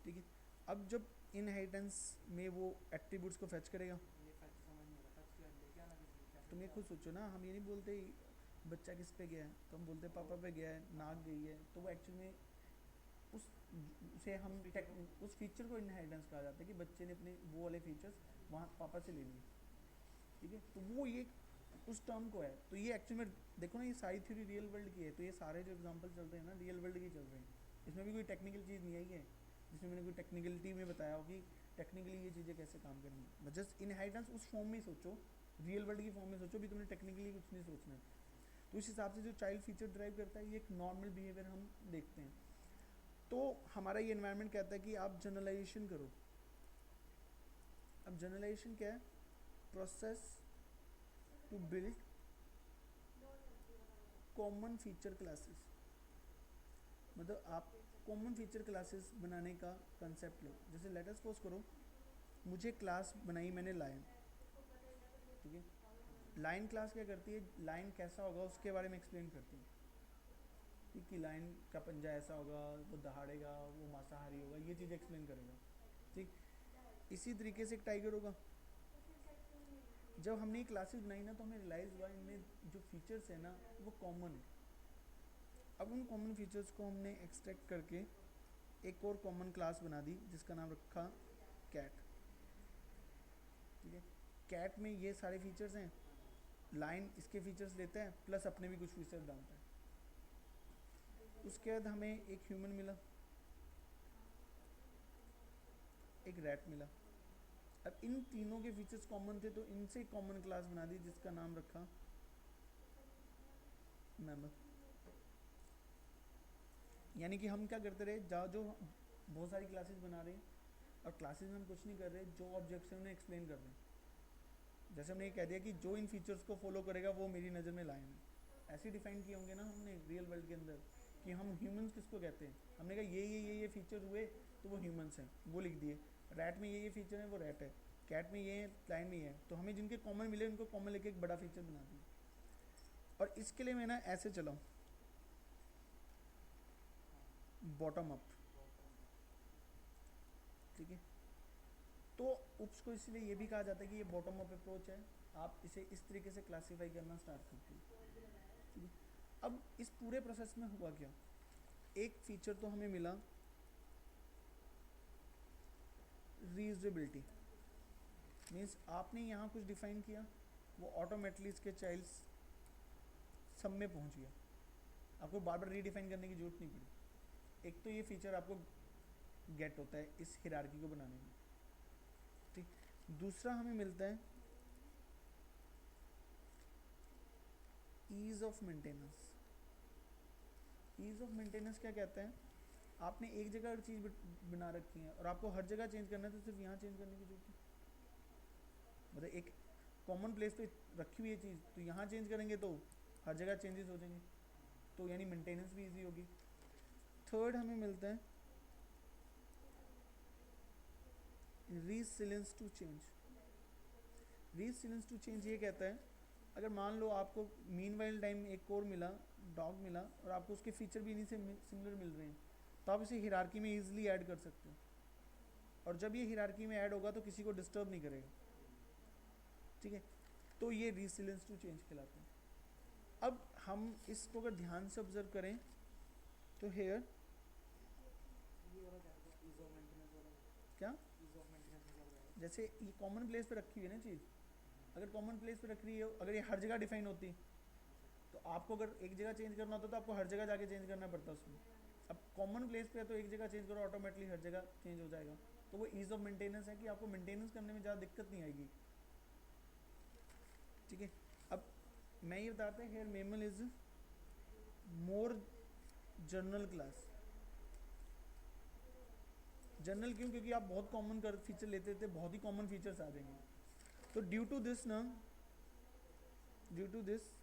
ठीक है। अब जब इनहेरिटेंस में वो एट्रीब्यूट्स को फेच करेगा, ये फैक्ट समझ नहीं आ रहा, फैक्ट क्या लेके आना किसी को, तुम ये खुद सोचो ना, हम ये नहीं बोलते बच्चा किस पे गया है, तो हम बोलते पापा पे गया है, नाक गई है, तो वो एक्चुअली में उस से हम उस फीचर को इनहेरिटेंस कहा जाता है कि बच्चे ने अपने वो वाले फीचर्स वहाँ पापा से ले लिए, ठीक है। तो वो ये उस टर्म को है, तो ये एक्चुअली में देखो ना, ये सारी थ्योरी रियल वर्ल्ड की है, तो ये सारे जो एग्जांपल चल रहे हैं ना रियल वर्ल्ड की चल रहे हैं, इसमें भी कोई टेक्निकल चीज़ नहीं आई है जिसमें मैंने कोई टेक्निकलिटी में बताया हो कि टेक्निकली ये चीज़ें कैसे काम करेंगी। बस जस्ट इनहेरिटेंस उस फॉर्म में ही सोचो, रियल वर्ल्ड की फॉर्म में सोचो, भी तुमने टेक्निकली कुछ नहीं सोचना है। तो इस हिसाब से जो चाइल्ड फीचर ड्राइव करता है ये एक नॉर्मल बिहेवियर हम देखते हैं। तो हमारा ये एनवायरनमेंट कहता है कि आप जनरलाइजेशन करो। अब जनरलाइजेशन क्या है? Process to build common feature classes, मतलब आप कॉमन फीचर क्लासेस बनाने का कंसेप्ट लो। जैसे लेट अस सपोज करो मुझे क्लास बनाई मैंने लाइन, ठीक है। लाइन क्लास क्या करती है? लाइन कैसा होगा उसके बारे में एक्सप्लेन करती है, कि लाइन का पंजा ऐसा होगा, वो दहाड़ेगा, वो मांसाहारी होगा, ये चीज़ एक्सप्लेन करेगा, ठीक। इसी तरीके से एक टाइगर होगा। जब हमने ये क्लासेस बनाई ना तो हमें रियलाइज़ हुआ इनमें जो फीचर्स है ना वो कॉमन है। अब उन कॉमन फीचर्स को हमने एक्सट्रैक्ट करके एक और कॉमन क्लास बना दी जिसका नाम रखा कैट, ठीक है। कैट में ये सारे फीचर्स हैं, लाइन इसके फीचर्स लेता है प्लस अपने भी कुछ फीचर्स डालता है। उसके बाद हमें एक ह्यूमन मिला, एक रैट मिला। अब इन तीनों के फीचर्स कॉमन थे तो इनसे कॉमन क्लास बना दी जिसका नाम रखा मैमल। यानी कि हम क्या करते रहे, जो बहुत सारी क्लासेस बना रहे हैं और क्लासेस में हम कुछ नहीं कर रहे, जो ऑब्जेक्ट्स हैं उन्हें एक्सप्लेन कर रहे हैं। जैसे हमने ये कह दिया कि जो इन फीचर्स को फॉलो करेगा वो मेरी नज़र में लायन है, ऐसे डिफाइन किए होंगे ना हमने रियल वर्ल्ड के अंदर कि हम ह्यूमंस किसको कहते हैं। हमने कहा ये फीचर हुए तो वो ह्यूमंस हैं, वो लिख दिए। रैट में ये फीचर है, वो रैट है। कैट में ये है, लाइन में ये है। तो हमें जिनके कॉमन मिले उनको कॉमन लेके एक बड़ा फीचर बना दिया। और इसके लिए मैं ना ऐसे चलाऊँ, बॉटम अप, ठीक है। तो उसको इसलिए ये भी कहा जाता है कि ये बॉटम अप अप्रोच है, आप इसे इस तरीके से क्लासीफाई करना स्टार्ट करते हैं, ठीक है। अब इस पूरे प्रोसेस में हुआ क्या? एक फीचर तो हमें मिला रीयूजेबिलिटी, मीन्स आपने यहाँ कुछ डिफाइन किया, वो ऑटोमेटिकली इसके चाइल्ड्स सब में पहुँच गया, आपको बार बार रीडिफाइन करने की जरूरत नहीं पड़ी। एक तो ये फीचर आपको गेट होता है इस हिरार्की को बनाने में, ठीक। दूसरा हमें मिलता है ease of maintenance. Ease of maintenance क्या कहता है? आपने एक जगह हर चीज़ बना रखी है और आपको हर जगह चेंज करना है तो सिर्फ यहाँ चेंज करने की जरूरत है। मतलब एक कॉमन प्लेस पे रखी हुई है चीज़, तो यहाँ चेंज करेंगे तो हर जगह चेंजेस हो जाएंगे, तो यानी मेंटेनेंस भी इजी होगी। थर्ड हमें मिलता है रीसिलेंस टू चेंज। रीसिलेंस टू चेंज ये कहता है अगर मान लो आपको मीन वाइल टाइम एक और मिला, डॉग मिला, और आपको उसके फीचर भी इन्हीं से सिमिलर मिल रहे हैं, तो आप इसे हिरार्की में ईजिली ऐड कर सकते हो, और जब ये हिरार्की में ऐड होगा तो किसी को डिस्टर्ब नहीं करेगा, ठीक है। तो ये रीसिलेंस टू चेंज कहलाते हैं। अब हम इसको अगर ध्यान से ऑब्जर्व करें तो हेयर ये वाला क्या होता है, ईज ऑफ मेंटेनेंस वाला, क्या, ईज ऑफ मेंटेनेंस में लग रहा है। जैसे ये कॉमन प्लेस पे रखी हुई है ना चीज़, अगर कॉमन प्लेस पे रख रही है, अगर ये हर जगह डिफाइन होती तो आपको अगर एक जगह चेंज करना होता तो आपको हर जगह जाके चेंज करना पड़ता उसमें। अब कॉमन प्लेस पे है तो एक जगह चेंज करो ऑटोमेटिकली हर जगह चेंज हो जाएगा, तो वो ईज ऑफ मेंटेनेंस है कि आपको मेंटेनेंस करने में ज़्यादा दिक्कत नहीं आएगी, ठीक है। अब मैं ये बताता है here mammal is more general class. General क्यों, क्योंकि आप बहुत कॉमन कर फीचर लेते थे, बहुत ही कॉमन फीचर्स आ जाएंगे, तो ड्यू टू दिस ना, due to this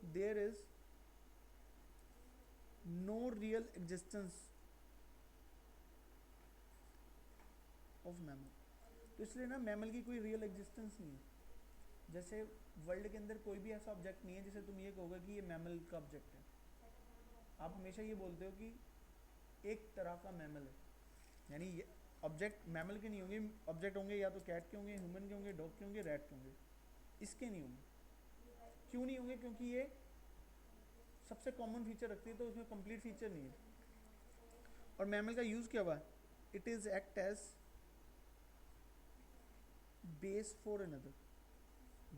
there is no real existence of mammal. तो इसलिए ना मैमल की कोई रियल एग्जिस्टेंस नहीं है। जैसे वर्ल्ड के अंदर कोई भी ऐसा ऑब्जेक्ट नहीं है जिसे तुम ये कहोगे कि ये मैमल का ऑब्जेक्ट है। आप हमेशा ये बोलते हो कि एक तरह का मैमल है, यानी ये ऑब्जेक्ट मैमल के नहीं होंगे, ऑब्जेक्ट होंगे या तो कैट के होंगे, ह्यूमन के होंगे, डॉग के होंगे, रैट के होंगे, इसके नहीं होंगे। क्यों नहीं होंगे, क्योंकि ये सबसे कॉमन फीचर रखती है तो उसमें कंप्लीट फीचर नहीं है। और मैमल का यूज़ क्या हुआ है, it is act as base for another,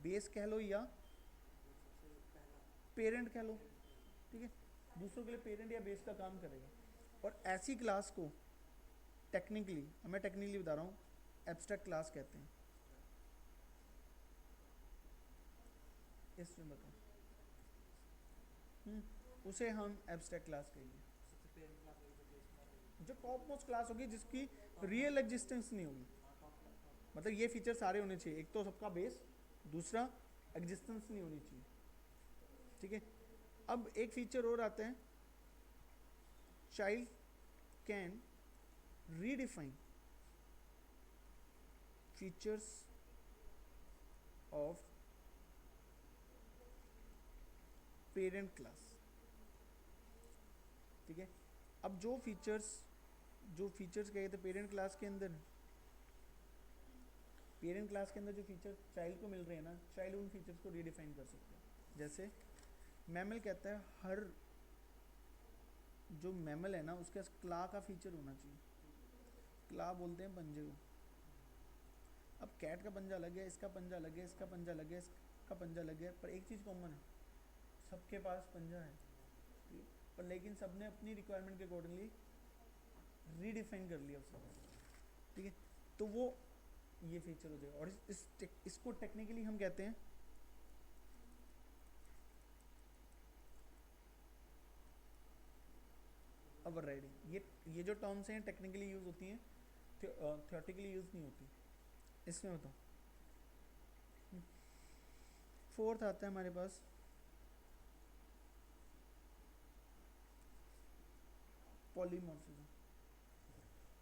base कह लो या सबसे पहला पेरेंट कह लो, ठीक है, दूसरों के लिए पेरेंट या बेस का काम करेगा। और ऐसी क्लास को टेक्निकली, मैं टेक्निकली बता रहा हूँ, एब्स्ट्रैक्ट क्लास कहते हैं। इसमें बताओ, उसे हम एब्स्ट्रैक्ट क्लास कहेंगे, सबसे पेरेंट क्लास होगी, जो बेस क्लास होगी, जो टॉप मोस्ट क्लास होगी जिसकी रियल एग्जिस्टेंस नहीं होगी। हाँ टॉप। मतलब ये फीचर सारे होने चाहिए, एक तो सबका बेस, दूसरा एग्जिस्टेंस नहीं होनी चाहिए, ठीक है। अब एक फीचर और आता है, child can redefine features of parent class, ठीक है। अब जो फीचर्स कहे थे पेरेंट क्लास के अंदर, पेरेंट क्लास के अंदर जो फीचर चाइल्ड को मिल रहे हैं ना, चाइल्ड उन फीचर्स को रीडिफाइन कर सकते हैं। जैसे मैमल कहता है हर जो मैमल है ना उसके पास क्ला का फीचर होना चाहिए, क्ला बोलते हैं पंजे को। अब कैट का पंजा अलग है, इसका पंजा अलग है, इसका पंजा अलग है, इसका पंजा अलग है, पर एक चीज़ कॉमन है, सबके पास पंजा है, ठीक है? पर लेकिन सबने अपनी रिक्वायरमेंट के अकॉर्डिंगली रीडिफाइन कर लिया उसको, ठीक है। तो वो ये फीचर हो जाएगा। और इसको टेक्निकली हम कहते हैं ओवर राइडिंग। ये जो टर्म्स हैं टेक्निकली यूज होती हैं, थियोरेटिकली यूज नहीं होती। इसमें बताओ, फोर्थ आता है हमारे पास पॉलीमॉर्फिज्म।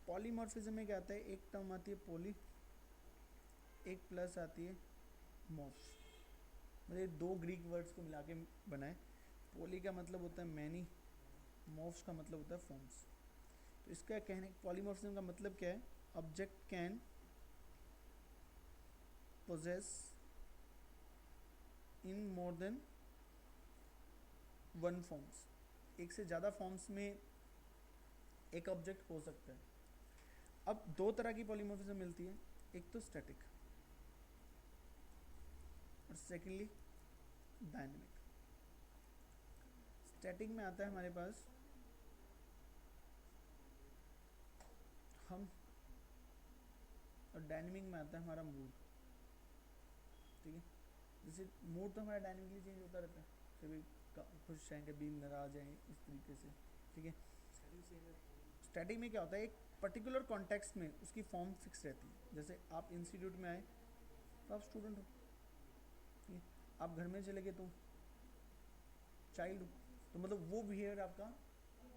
पॉलीमॉर्फिज्म में क्या आता है, एक टर्म आती है पॉली, एक प्लस आती है मॉर्फ्स, मतलब दो ग्रीक वर्ड्स को मिला के बनाए। पॉली का मतलब होता है मैनी, मॉर्फ्स का मतलब होता है फॉर्म्स। तो इसका कहने, पॉलीमॉर्फिज्म का मतलब क्या है, object can possess in more than one forms, एक से ज़्यादा फॉर्म्स में एक ऑब्जेक्ट हो सकता है। अब दो तरह की पॉलीमॉर्फिज्म मिलती है, एक तो स्टैटिक और सेकेंडली डायनेमिक। स्टैटिक में आता है हमारे पास हम, और डायनेमिक में आता है हमारा मूड, ठीक है। जैसे मूड तो हमारा डायनेमिकली चेंज होता रहता है, कभी खुश हैं कभी नाराज हैं, इस तरीके से, ठीक है। स्टडी सेम है। स्टैटिक में क्या होता है, एक पर्टिकुलर कॉन्टेक्स्ट में उसकी फॉर्म फिक्स रहती है। जैसे आप इंस्टीट्यूट में आए तो आप स्टूडेंट हो, आप घर में चले गए तो चाइल्ड, तो मतलब वो बिहेवियर आपका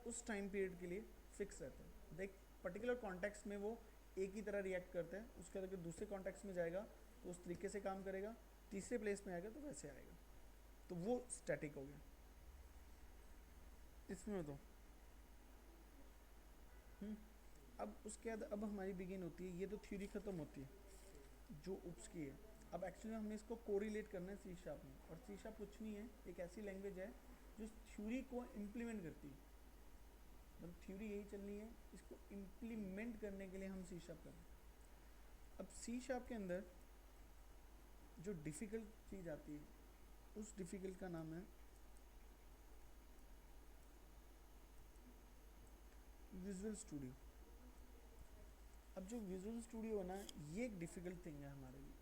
उस टाइम पीरियड के लिए फिक्स रहता है। देख पर्टिकुलर कॉन्टेक्स्ट में वो एक ही तरह रिएक्ट करता है, उसके बाद अगर दूसरे कॉन्टेक्स्ट में जाएगा तो उस तरीके से काम करेगा, तीसरे प्लेस में आएगा तो वैसे आएगा, तो वो स्टैटिक हो गया। इसमें तो अब उसके बाद अब हमारी बिगिन होती है, ये तो थ्योरी ख़त्म होती है जो उप्स की है। अब एक्चुअली हमें इसको कोरिलेट करना है सी शार्प में, और सी शार्प कुछ नहीं है, एक ऐसी लैंग्वेज है जो थ्योरी को इम्प्लीमेंट करती है, मतलब थ्योरी यही चलनी है, इसको इम्प्लीमेंट करने के लिए हम सी शार्प करें। अब सी शार्प के अंदर जो डिफ़िकल्ट चीज़ आती है उस डिफ़िकल्ट का नाम है विजुअल स्टूडियो। अब जो विजुअल स्टूडियो है ना, ये एक डिफ़िकल्ट थिंग है हमारे लिए।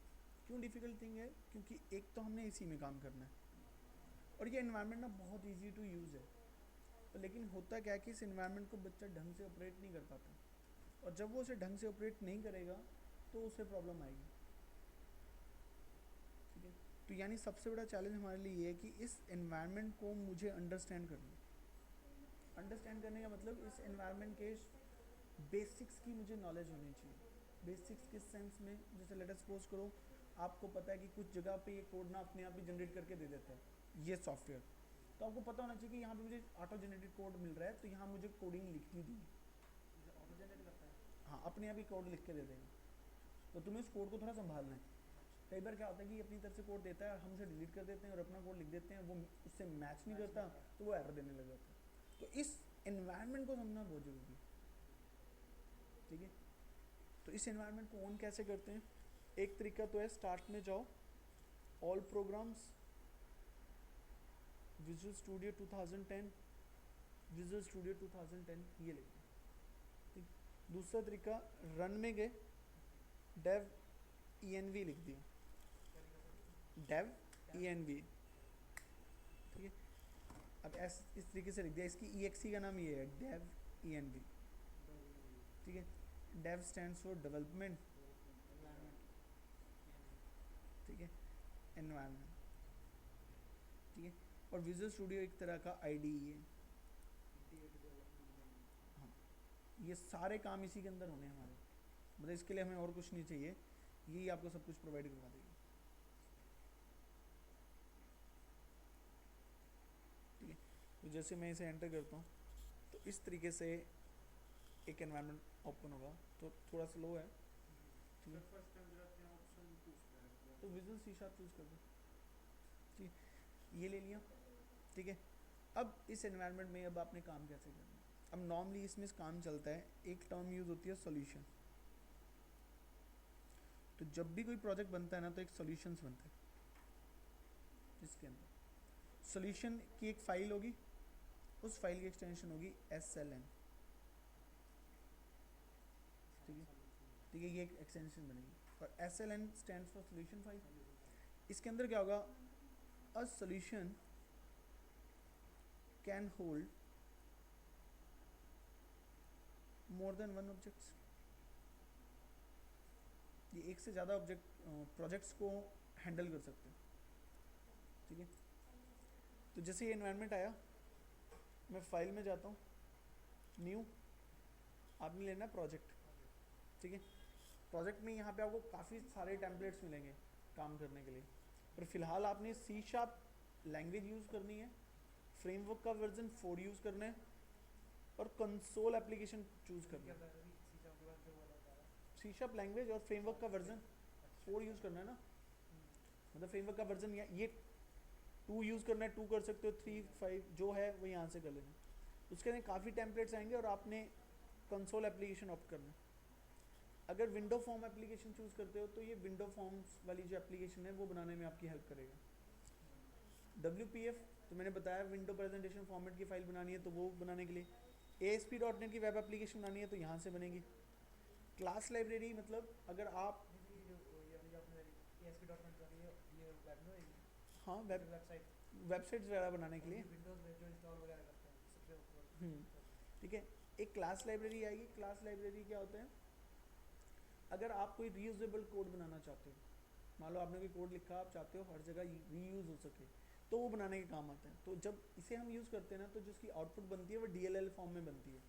क्यों डिफ़िकल्ट थिंग है? क्योंकि एक तो हमने इसी में काम करना है, और ये एनवायरनमेंट ना बहुत इजी टू यूज़ है, तो लेकिन होता क्या है कि इस एनवायरनमेंट को बच्चा ढंग से ऑपरेट नहीं कर पाता, और जब वो उसे ढंग से ऑपरेट नहीं करेगा तो उसे प्रॉब्लम आएगी। ठीक है, तो यानी सबसे बड़ा चैलेंज हमारे लिए ये है कि इस एनवायरनमेंट को मुझे अंडरस्टैंड करना। अंडरस्टैंड करने का मतलब इस एनवायरनमेंट के बेसिक्स की मुझे नॉलेज होनी चाहिए। बेसिक्स किस सेंस में? जैसे लेट अस सपोज करो आपको पता है कि कुछ जगह पे ये कोड ना अपने आप ही जनरेट करके दे देता है, ये सॉफ्टवेयर, तो आपको पता होना चाहिए कि यहाँ पे मुझे ऑटो जनरेटेड कोड मिल रहा है, तो यहाँ मुझे कोडिंग लिखनी दी, ऑटो जनरेट करता है। हाँ अपने आप ही कोड लिख के दे देगा, तो तुम्हें उस कोड को थोड़ा संभालना है। कई बार क्या होता है कि अपनी तरफ से कोड देता है, हम उसे डिलीट कर देते हैं और अपना कोड लिख देते हैं, वो उससे मैच नहीं करता तो वो एरर देने लग जाता है। तो इस एनवायरनमेंट को समझना बहुत ज़रूरी है। ठीक है, तो इस एनवायरनमेंट को ऑन कैसे करते हैं? एक तरीका तो है, स्टार्ट में जाओ, all programmes, visual studio 2010, visual studio 2010 ये लिख दो। ठीक, दूसरा तरीका रन में गए, डेव env लिख दिया, डेव env। ठीक है, अब इस तरीके से लिख दिया, इसकी exe का नाम ये है, डेव env। ठीक है, डेव स्टैंड्स फॉर डेवलपमेंट, ठीक है, एनवायरनमेंट। ठीक है, और विजुअल स्टूडियो एक तरह का IDE है। हाँ, ये सारे काम इसी के अंदर होने हैं हमारे, मतलब इसके लिए हमें और कुछ नहीं चाहिए, यही आपको सब कुछ प्रोवाइड करवा देगी। ठीक है, तो जैसे मैं इसे एंटर करता हूँ तो इस तरीके से एक एनवायरनमेंट ओपन होगा, तो थोड़ा स्लो है। ठीक है, फर्स्ट टाइम जाते हैं ऑप्शन पूछता है तो विजुअल सी शार्प चूज़ कर दो। ठीक है, ये ले लिया। ठीक है, अब इस एनवायरनमेंट में अब आपने काम कैसे करना है? अब नॉर्मली इसमें काम चलता है, एक टर्म यूज़ होती है सॉल्यूशन। तो जब भी कोई प्रोजेक्ट बनता है ना, तो एक सॉल्यूशंस बनता है, इसके अंदर सॉल्यूशन की एक फाइल होगी, उस फाइल की एक्सटेंशन होगी SLN। ठीक है, ठीक है, ये एक एक्सटेंशन बनेगी, और SLN stand for solution file. इसके अंदर क्या होगा? A solution can hold more than one objects. ये एक से ज़्यादा ऑब्जेक्ट प्रोजेक्ट्स को हैंडल कर सकते हैं। ठीक है, तो जैसे ये एनवायरनमेंट आया, मैं फाइल में जाता हूँ, न्यू, आपने लेना प्रोजेक्ट। ठीक है, प्रोजेक्ट में यहाँ पे आपको काफ़ी सारे टेम्पलेट्स मिलेंगे काम करने के लिए, पर फिलहाल आपने सी शार्प लैंग्वेज यूज़ करनी है, फ्रेमवर्क का वर्जन 4 यूज़ करना है, और कंसोल एप्लीकेशन चूज़ करना है। सी शार्प लैंग्वेज और फ्रेमवर्क का वर्जन 4 यूज़ करना है ना, मतलब फ्रेमवर्क का वर्जन ये 2 यूज़ करना है, 2 कर सकते हो, 3 5 जो है वो यहाँ से कर लेना। उसके अंदर काफ़ी टेम्पलेट्स आएंगे और आपने कंसोल एप्लीकेशन ऑप्ट करना है। अगर विंडो फॉर्म एप्लीकेशन चूज़ करते हो तो ये विंडो फॉर्म्स वाली जो एप्लीकेशन है वो बनाने में आपकी हेल्प करेगा। WPF तो मैंने बताया, विंडो प्रेजेंटेशन फॉर्मेट की फाइल बनानी है तो वो बनाने के लिए। ASP.NET की वेब एप्लीकेशन बनानी है तो यहाँ से बनेगी। क्लास लाइब्रेरी मतलब अगर आप हाँ वेबसाइट्स वगैरह बनाने के लिए, ठीक है, एक क्लास लाइब्रेरी आएगी। क्लास लाइब्रेरी क्या होता है? अगर आप कोई रीयूजेबल कोड बनाना चाहते हो, मान लो आपने कोई कोड लिखा, आप चाहते हो हर जगह रीयूज़ हो सके, तो वो बनाने के काम आता है। तो जब इसे हम यूज़ करते हैं ना, तो जिसकी आउटपुट बनती है वो DLL फॉर्म में बनती है।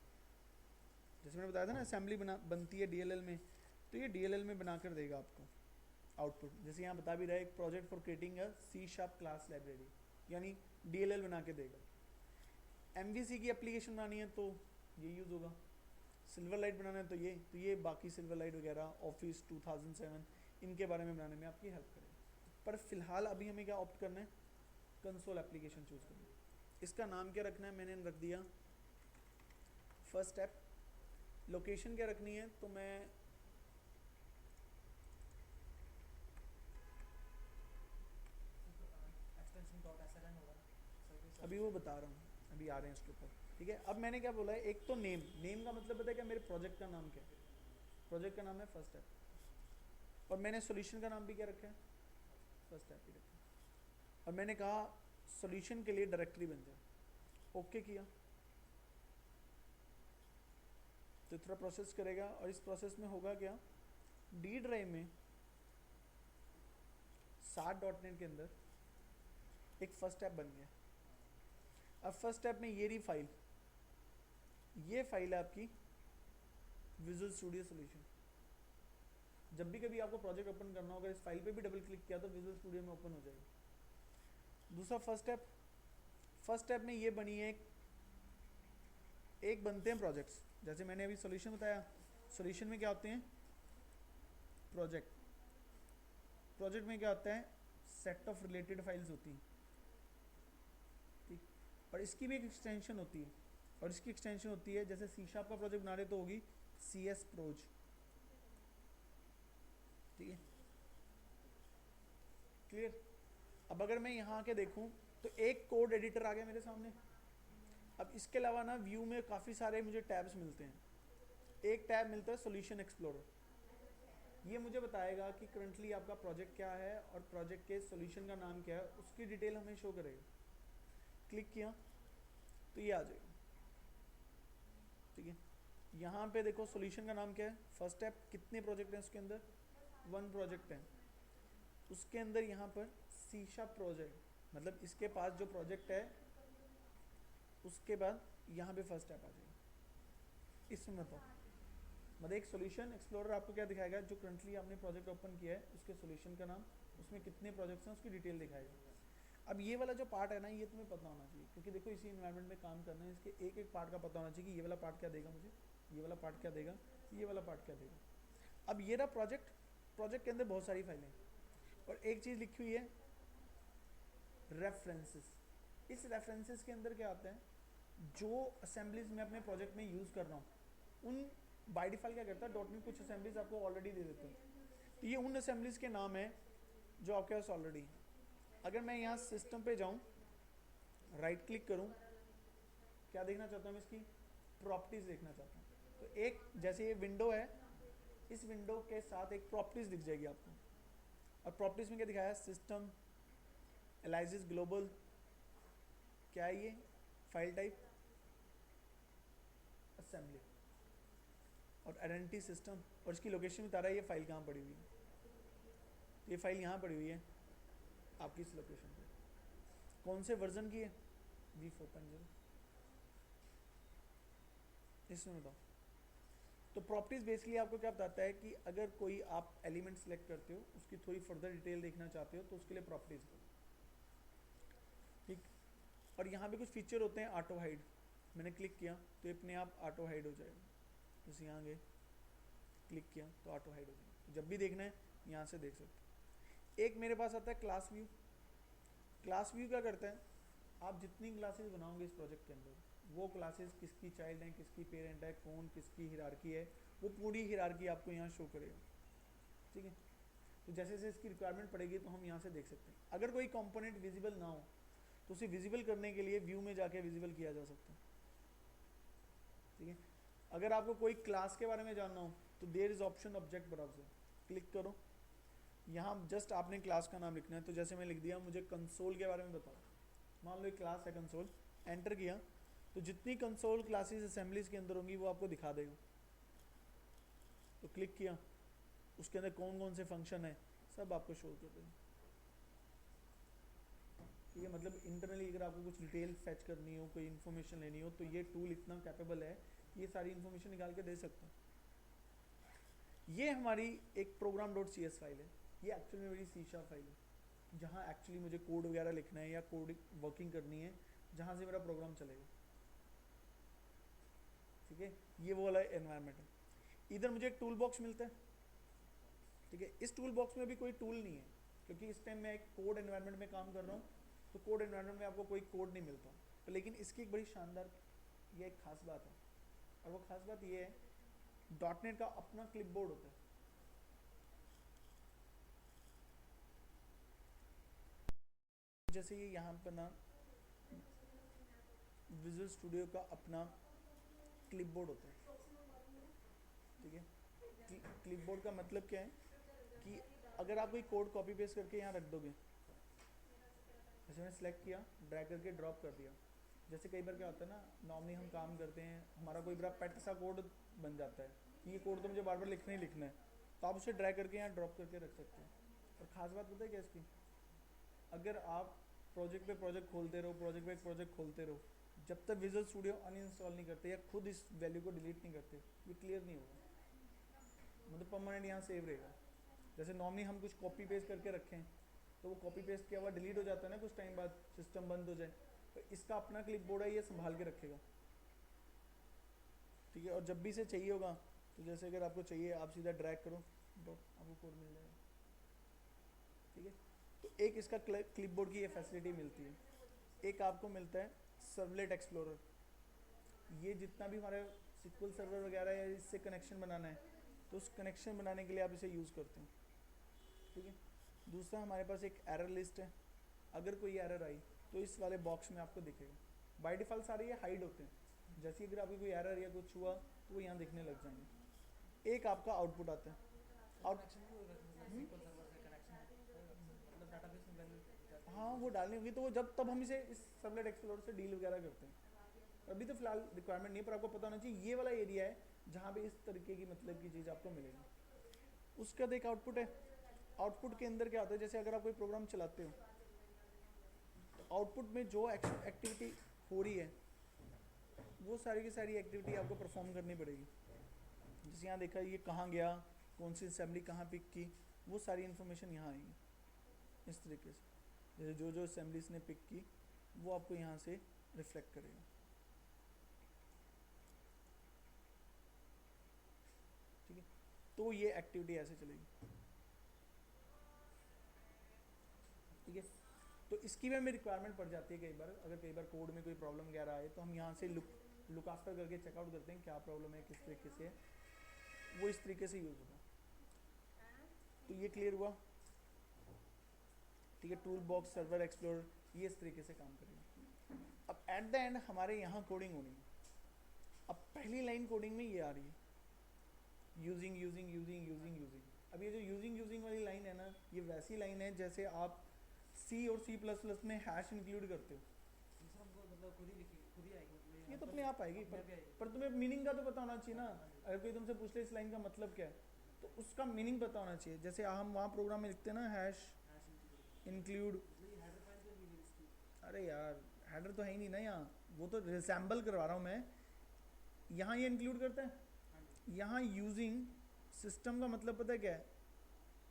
जैसे मैंने बताया था ना, असेंबली बनती है DLL में, तो ये DLL में बना कर देगा आपको आउटपुट। जैसे यहाँ बता भी रहा है, एक project for creating a C# class library, यानी DLL बना के देगा। MVC की एप्लीकेशन बनानी है तो ये यूज़ होगा, सिल्वर लाइट बनाना है तो ये बाकी सिल्वर लाइट वगैरह ऑफिस 2007 इनके बारे में बनाने में आपकी हेल्प करेगा। पर फिलहाल अभी हमें क्या ऑप्ट करना है, कंसोल एप्लीकेशन चूज़ करना है। इसका नाम क्या रखना है, मैंने रख दिया फर्स्ट स्टेप। लोकेशन क्या रखनी है, तो मैं अभी वो बता रहा हूँ, अभी आ रहे हैं उसके ऊपर, ठीक है। अब मैंने क्या बोला है, एक तो नेम का मतलब पता है क्या, मेरे प्रोजेक्ट का नाम क्या है, प्रोजेक्ट का नाम है फर्स्ट स्टेप, और मैंने सॉल्यूशन का नाम भी क्या रखा है, फर्स्ट स्टेप ही रखा है। और मैंने कहा सॉल्यूशन के लिए डायरेक्टरी बन जाए, ओके किया तो थोड़ा प्रोसेस करेगा। और इस प्रोसेस में होगा क्या, डी ड्राइव में 7.NET के अंदर एक फर्स्ट स्टेप बन गया। अब फर्स्ट स्टेप में ये फाइल है आपकी विजुअल स्टूडियो सॉल्यूशन। जब भी कभी आपको प्रोजेक्ट ओपन करना होगा, इस फाइल पे भी डबल क्लिक किया तो विजुअल स्टूडियो में ओपन हो जाएगा। दूसरा फर्स्ट स्टेप में ये बनी है, एक बनते हैं प्रोजेक्ट्स। जैसे मैंने अभी सॉल्यूशन बताया, सॉल्यूशन में क्या होते हैं, प्रोजेक्ट में क्या होता है, सेट ऑफ रिलेटेड फाइल्स होती हैं, ठीक। और इसकी भी एक एक्सटेंशन होती है, और इसकी एक्सटेंशन होती है, जैसे C# का प्रोजेक्ट बना रहे तो होगी CS प्रोज, ठीक है, क्लियर। अब अगर मैं यहाँ आके देखूँ तो एक कोड एडिटर आ गया मेरे सामने। अब इसके अलावा ना व्यू में काफ़ी सारे मुझे टैब्स मिलते हैं। एक टैब मिलता है सॉल्यूशन एक्सप्लोरर, ये मुझे बताएगा कि करंटली आपका प्रोजेक्ट क्या है और प्रोजेक्ट के सॉल्यूशन का नाम क्या है, उसकी डिटेल हमें शो करेगा। क्लिक किया तो ये आ जाएगा, ठीक है। यहाँ पे देखो सॉल्यूशन का नाम क्या है, फर्स्ट स्टेप। कितने प्रोजेक्ट हैं उसके अंदर, 1 प्रोजेक्ट है। उसके अंदर यहाँ पर C# प्रोजेक्ट, मतलब इसके पास जो प्रोजेक्ट है उसके बाद यहाँ पे फर्स्ट स्टेप आ जाएगा। इसमें बताओ, मतलब एक सॉल्यूशन एक्सप्लोरर आपको क्या दिखाएगा, जो करंटली आपने प्रोजेक्ट ओपन किया है उसके सॉल्यूशन का नाम, उसमें कितने प्रोजेक्ट्स हैं उसकी डिटेल दिखाएगा। अब ये वाला जो पार्ट है ना, ये तुम्हें पता होना चाहिए, क्योंकि देखो इसी एनवायरनमेंट में काम करना है, इसके एक एक पार्ट का पता होना चाहिए कि ये वाला पार्ट क्या देगा मुझे, ये वाला पार्ट क्या देगा, ये वाला पार्ट क्या देगा। अब ये रहा प्रोजेक्ट के अंदर बहुत सारी फाइलें, और एक चीज़ लिखी हुई है रेफरेंसेस। इस रेफरेंसेस के अंदर क्या आता है, जो असेंबलीज मैं अपने प्रोजेक्ट में यूज़ कर रहा हूँ, उन बाय डिफ़ॉल्ट क्या करता है, .NET कुछ असेंबलीज आपको ऑलरेडी दे देते हैं, तो ये उन असेंबलीज के नाम है जो आपके पास ऑलरेडी। अगर मैं यहाँ सिस्टम पे जाऊँ, राइट क्लिक करूँ, क्या देखना चाहता हूँ, इसकी प्रॉपर्टीज़ देखना चाहता हूँ। तो एक जैसे ये विंडो है, इस विंडो के साथ एक प्रॉपर्टीज़ दिख जाएगी आपको, और प्रॉपर्टीज़ में क्या दिखाया है, सिस्टम, एलाइसिस ग्लोबल, क्या है ये, फाइल टाइप, असेंबली, और आइडेंटिटी सिस्टम, और इसकी लोकेशन बता रहा है ये फाइल कहाँ पड़ी हुई है। ये फाइल यहाँ पड़ी हुई है आपकी इस लोकेशन पे, कौन से वर्जन की है, V4.0। इसमें बताओ। तो प्रॉपर्टीज़ बेसिकली आपको क्या बताता है कि अगर कोई आप एलिमेंट सेलेक्ट करते हो, उसकी थोड़ी फर्दर डिटेल देखना चाहते हो, तो उसके लिए प्रॉपर्टीज़, ठीक। और यहाँ पे कुछ फीचर होते हैं, ऑटो हाइड, मैंने क्लिक किया तो ये अपने आप ऑटो हाइड हो जाएगा। जैसे यहाँ गए, क्लिक किया तो ऑटो हाइड हो जाएगा, तो जब भी देखना है यहाँ से देख सकते हो। एक मेरे पास आता है क्लास व्यू। क्लास व्यू क्या करता है, आप जितनी क्लासेस बनाओगे इस प्रोजेक्ट के अंदर, वो क्लासेस किसकी चाइल्ड हैं, किसकी पेरेंट है, कौन किसकी हिरार्की है, वो पूरी हिरार्की आपको यहाँ शो करेगा, ठीक है। तो जैसे जैसे इसकी रिक्वायरमेंट पड़ेगी तो हम यहाँ से देख सकते हैं। अगर कोई कंपोनेंट विजिबल ना हो तो उसे विजिबल करने के लिए व्यू में जाके विजिबल किया जा सकता है, ठीक है। अगर आपको कोई क्लास के बारे में जानना हो तो there is option object browser, click करो, यहाँ जस्ट आपने क्लास का नाम लिखना है। तो जैसे मैं लिख दिया, मुझे कंसोल के बारे में बताओ, मान लो एक क्लास है कंसोल, एंटर किया तो जितनी कंसोल क्लासेस असेंबलीज के अंदर होंगी वो आपको दिखा देगा। तो क्लिक किया, उसके अंदर कौन कौन से फंक्शन है, सब आपको शो कर देगा। ठीक है, मतलब इंटरनली अगर आपको कुछ डिटेल फैच करनी हो, कोई इन्फॉर्मेशन लेनी हो, तो ये टूल इतना कैपेबल है कि ये सारी इन्फॉर्मेशन निकाल के दे सकता है। ये हमारी एक program.cs फाइल है, ये एक्चुअली में मेरी C# फाइल है, जहाँ एक्चुअली मुझे कोड वगैरह लिखना है या कोड वर्किंग करनी है, जहाँ से मेरा प्रोग्राम चलेगा। ठीक है, ये वो वाला एनवायरनमेंट है। इधर मुझे एक टूल बॉक्स मिलता है। ठीक है, इस टूल बॉक्स में भी कोई टूल नहीं है, क्योंकि इस टाइम मैं एक कोड एनवायरनमेंट में काम कर रहा हूँ, तो कोड एनवायरनमेंट में आपको कोई कोड नहीं मिलता। तो लेकिन इसकी एक बड़ी शानदार, ये एक खास बात है, और वो खास बात ये है, .NET का अपना क्लिपबोर्ड होता है। जैसे ये यहाँ पर ना विजुअल स्टूडियो का अपना क्लिपबोर्ड होता है। ठीक है, क्लिपबोर्ड का मतलब क्या है कि अगर आप कोई कोड कॉपी पेस्ट करके यहाँ रख दोगे, जैसे मैंने सेलेक्ट किया, ड्रैग करके ड्रॉप कर दिया, जैसे कई बार क्या होता है ना, नॉर्मली हम काम करते हैं, हमारा कोई बड़ा पेट सा कोड बन जाता है कि ये कोड तो मुझे बार बार लिखना ही लिखना है, तो आप उसे ड्रैग करके यहाँ ड्रॉप करके रख सकते हैं। और ख़ास बात पता है क्या इसकी, अगर आप प्रोजेक्ट पे प्रोजेक्ट खोलते रहो, प्रोजेक्ट पे प्रोजेक्ट खोलते रहो, जब तक विजुअल स्टूडियो अनइंस्टॉल नहीं करते या खुद इस वैल्यू को डिलीट नहीं करते, ये क्लियर नहीं होगा, मतलब परमानेंट यहाँ सेव रहेगा। जैसे नॉर्मली हम कुछ कॉपी पेस्ट करके रखें, तो वो कॉपी पेस्ट किया हुआ डिलीट हो जाता है ना कुछ टाइम बाद, सिस्टम बंद हो जाए, तो इसका अपना क्लिपबोर्ड है, ये संभाल के रखेगा। ठीक है, और जब भी इसे चाहिए होगा, तो जैसे अगर आपको चाहिए, आप सीधा ड्रैग करो, आपको कोड मिल जाएगा। ठीक है, तो एक इसका क्लिपबोर्ड की ये फैसिलिटी मिलती है। एक आपको मिलता है सर्वलेट एक्सप्लोरर, ये जितना भी हमारे SQL सर्वर वगैरह है, इससे कनेक्शन बनाना है, तो उस कनेक्शन बनाने के लिए आप इसे यूज़ करते हैं। ठीक है, दूसरा हमारे पास एक एरर लिस्ट है, अगर कोई एरर आई तो इस वाले बॉक्स में आपको दिखेगा। बाय डिफ़ॉल्ट सारे ये हाइड होते हैं, जैसे अगर आपकी कोई एरर या कुछ हुआ तो वो यहाँ दिखने लग जाएंगे। एक आपका आउटपुट आता है, हाँ वो डालनी होगी, तो वो जब तब हम इसे इस सर्वलेट एक्सप्लोरर से डील वगैरह करते हैं। अभी तो फिलहाल रिक्वायरमेंट नहीं, पर आपको पता होना चाहिए ये वाला एरिया है जहाँ पे इस तरीके की मतलब की चीज़ आपको मिलेगी। उसका एक आउटपुट है, आउटपुट के अंदर क्या होता है, जैसे अगर आप कोई प्रोग्राम चलाते हो, तो आउटपुट में जो एक्टिविटी हो रही है, वो सारी की सारी एक्टिविटी आपको परफॉर्म करनी पड़ेगी। जैसे यहाँ देखा, ये कहाँ गया, कौन सी असेंबली कहाँ पिक की, वो सारी इन्फॉर्मेशन यहाँ आएगी इस तरीके से। जैसे जो जो असेंबलीज ने पिक की, वो आपको यहाँ से रिफ्लेक्ट करेगा। ठीक है, तो ये एक्टिविटी ऐसे चलेगी। ठीक है, तो इसकी भी हमें रिक्वायरमेंट पड़ जाती है कई बार, अगर कई बार कोड में कोई प्रॉब्लम वगैरह आए, तो हम यहाँ से लुक आफ्टर करके चेकआउट करते हैं क्या प्रॉब्लम है, किस तरीके से है, वो इस तरीके से यूज़ होगा। तो ये क्लियर हुआ। ठीक है, टूल बॉक्स, सर्वर एक्सप्लोरर, ये इस तरीके से काम करेगा। अब एट द एंड हमारे यहाँ कोडिंग होनी है। अब पहली लाइन कोडिंग में ये आ रही है, using using using using using. अब ये जो यूजिंग यूजिंग वाली लाइन है ना, ये वैसी लाइन है जैसे आप C और C++ में हैश इंक्लूड करते हो। ये तो अपने आप आएगी, पर तुम्हें मीनिंग का तो पता होना चाहिए ना। अगर कोई तुमसे पूछ ले इस लाइन का मतलब क्या है, तो उसका मीनिंग पता होना चाहिए। जैसे हम वहाँ प्रोग्राम में लिखते हैं ना, हैश इंक्लूड, अरे यार हेडर तो है ही नहीं ना यहाँ, वो तो रिसेंबल करवा रहा हूँ मैं। यहाँ ये इंक्लूड करता है, यहाँ यूजिंग सिस्टम का मतलब पता है क्या है,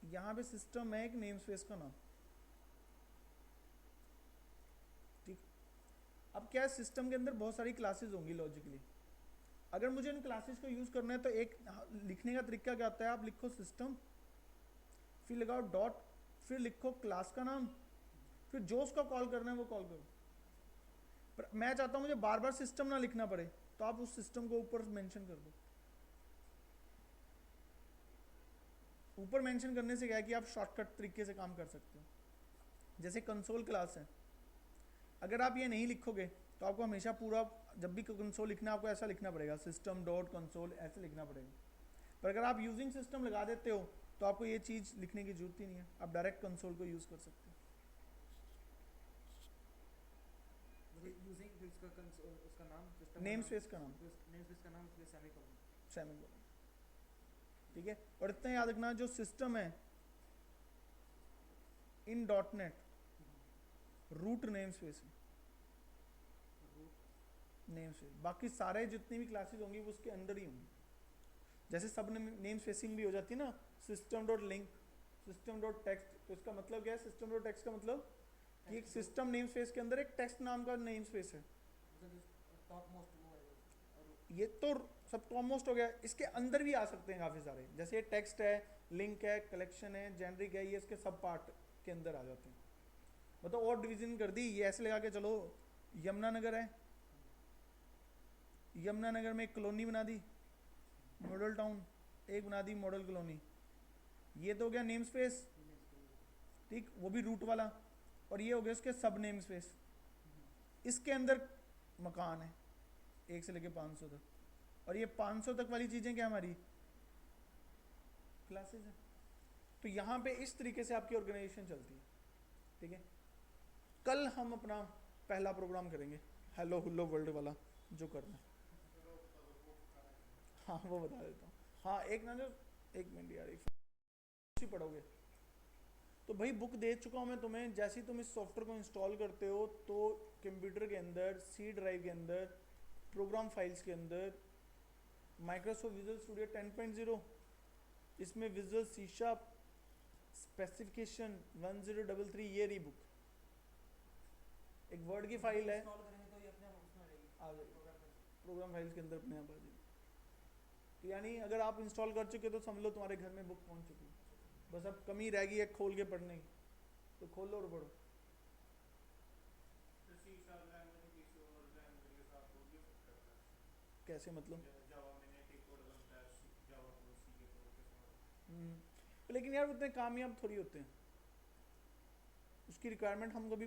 यहाँ पे सिस्टम है एक नेम स्पेस का नाम। ठीक, अब क्या है, सिस्टम के अंदर बहुत सारी क्लासेस होंगी लॉजिकली। अगर मुझे इन क्लासेस को यूज़ करना है, तो एक लिखने का तरीका क्या होता है, आप लिखो सिस्टम, फिर लगाओ डॉट, फिर लिखो क्लास का नाम, फिर जो उसका कॉल करना है वो कॉल करो। पर मैं चाहता हूँ मुझे बार बार सिस्टम ना लिखना पड़े, तो आप उस सिस्टम को ऊपर मेंशन कर दो। ऊपर मेंशन करने से क्या है कि आप शॉर्टकट तरीके से काम कर सकते हो। जैसे कंसोल क्लास है, अगर आप ये नहीं लिखोगे तो आपको हमेशा पूरा, जब भी कंसोल लिखना है आपको ऐसा लिखना पड़ेगा, सिस्टम डॉट कंसोल ऐसे लिखना पड़ेगा। पर अगर आप यूजिंग सिस्टम लगा देते हो, तो आपको ये चीज़ लिखने की जरूरत ही नहीं है, आप डायरेक्ट कंसोल को यूज़ कर सकते हो। उसका नाम, नेम स्पेस का नाम, सेमीकोलन। ठीक है, और इतना याद रखना, जो सिस्टम है in dot net root name space है, नेम स्पेस, बाकी सारे जितनी भी क्लासेस होंगी वो उसके अंदर ही होंगी। जैसे सब नेम स्पेसिंग भी हो जाती है ना, system dot link, system dot text, तो इसका मतलब क्या है? सिस्टम डॉट टेक्स्ट का मतलब कि एक सिस्टम नेम स्पेस के अंदर एक टेक्स्ट नाम का नेम स्पेस है। टॉप मोस्ट वो है और ये तो सब टॉप मोस्ट हो गया, इसके अंदर भी आ सकते हैं काफ़ी सारे, जैसे ये टेक्स्ट है, लिंक है, कलेक्शन है, जेनरिक है, ये इसके सब पार्ट के अंदर आ जाते हैं। मतलब और डिवीजन कर दी, ये ऐसे लगा के चलो, यमुनानगर है, यमुनानगर में एक कॉलोनी बना दी, मॉडल टाउन, एक बना दी मॉडल कॉलोनी, ये तो हो गया नेम स्पेस, ठीक, वो भी रूट वाला, और ये हो गया उसके सब नेम स्पेस। इसके अंदर मकान है 1 से लेके 500 तक, और ये 500 तक वाली चीज़ें क्या हमारी क्लासेस हैं। तो यहाँ पे इस तरीके से आपकी ऑर्गेनाइजेशन चलती है, ठीक है। कल हम अपना पहला प्रोग्राम करेंगे, हेलो हुल्लो वर्ल्ड वाला जो करना है, हाँ वो बता देता हूँ। हाँ एक ना, जो एक मिनट यार, एक पढ़ोगे तो भाई बुक दे चुका हूँ मैं तुम्हें, जैसे ही तुम इस सॉफ्टवेयर को इंस्टॉल करते हो तो कंप्यूटर के अंदर, सी ड्राइव के अंदर, प्रोग्राम फाइल्स के अंदर माइक्रोसॉफ्ट विजुअल स्टूडियो 10.0, इसमें विजुअल सी शार्प स्पेसिफिकेशन 1033, ये रही बुक, एक वर्ड की फाइल है, इंस्टॉल करेंगे तो ये अपने आप उसमें रहेगी आ जाएगी प्रोग्राम में। प्रोग्राम फाइल्स के अंदर अपने आप आ जाएगी। तो यानी अगर आप इंस्टॉल कर चुके तो समझ लो तुम्हारे घर में बुक पहुंच चुकी है, बस अब कमी रह गई है खोल के पढ़ने की, तो खोल लो और पढ़ो। तो सी शार्प लैंग्वेज किसी और लैंग्वेज के साथ वो यूज करता है, कैसे मतलब? जैसे जावा में नेटिव कोड बनता है, जावा को सी के कोड के साथ। लेकिन यार उतने कामयाब थोड़ी होते हैं, उसकी रिक्वायरमेंट हम कभी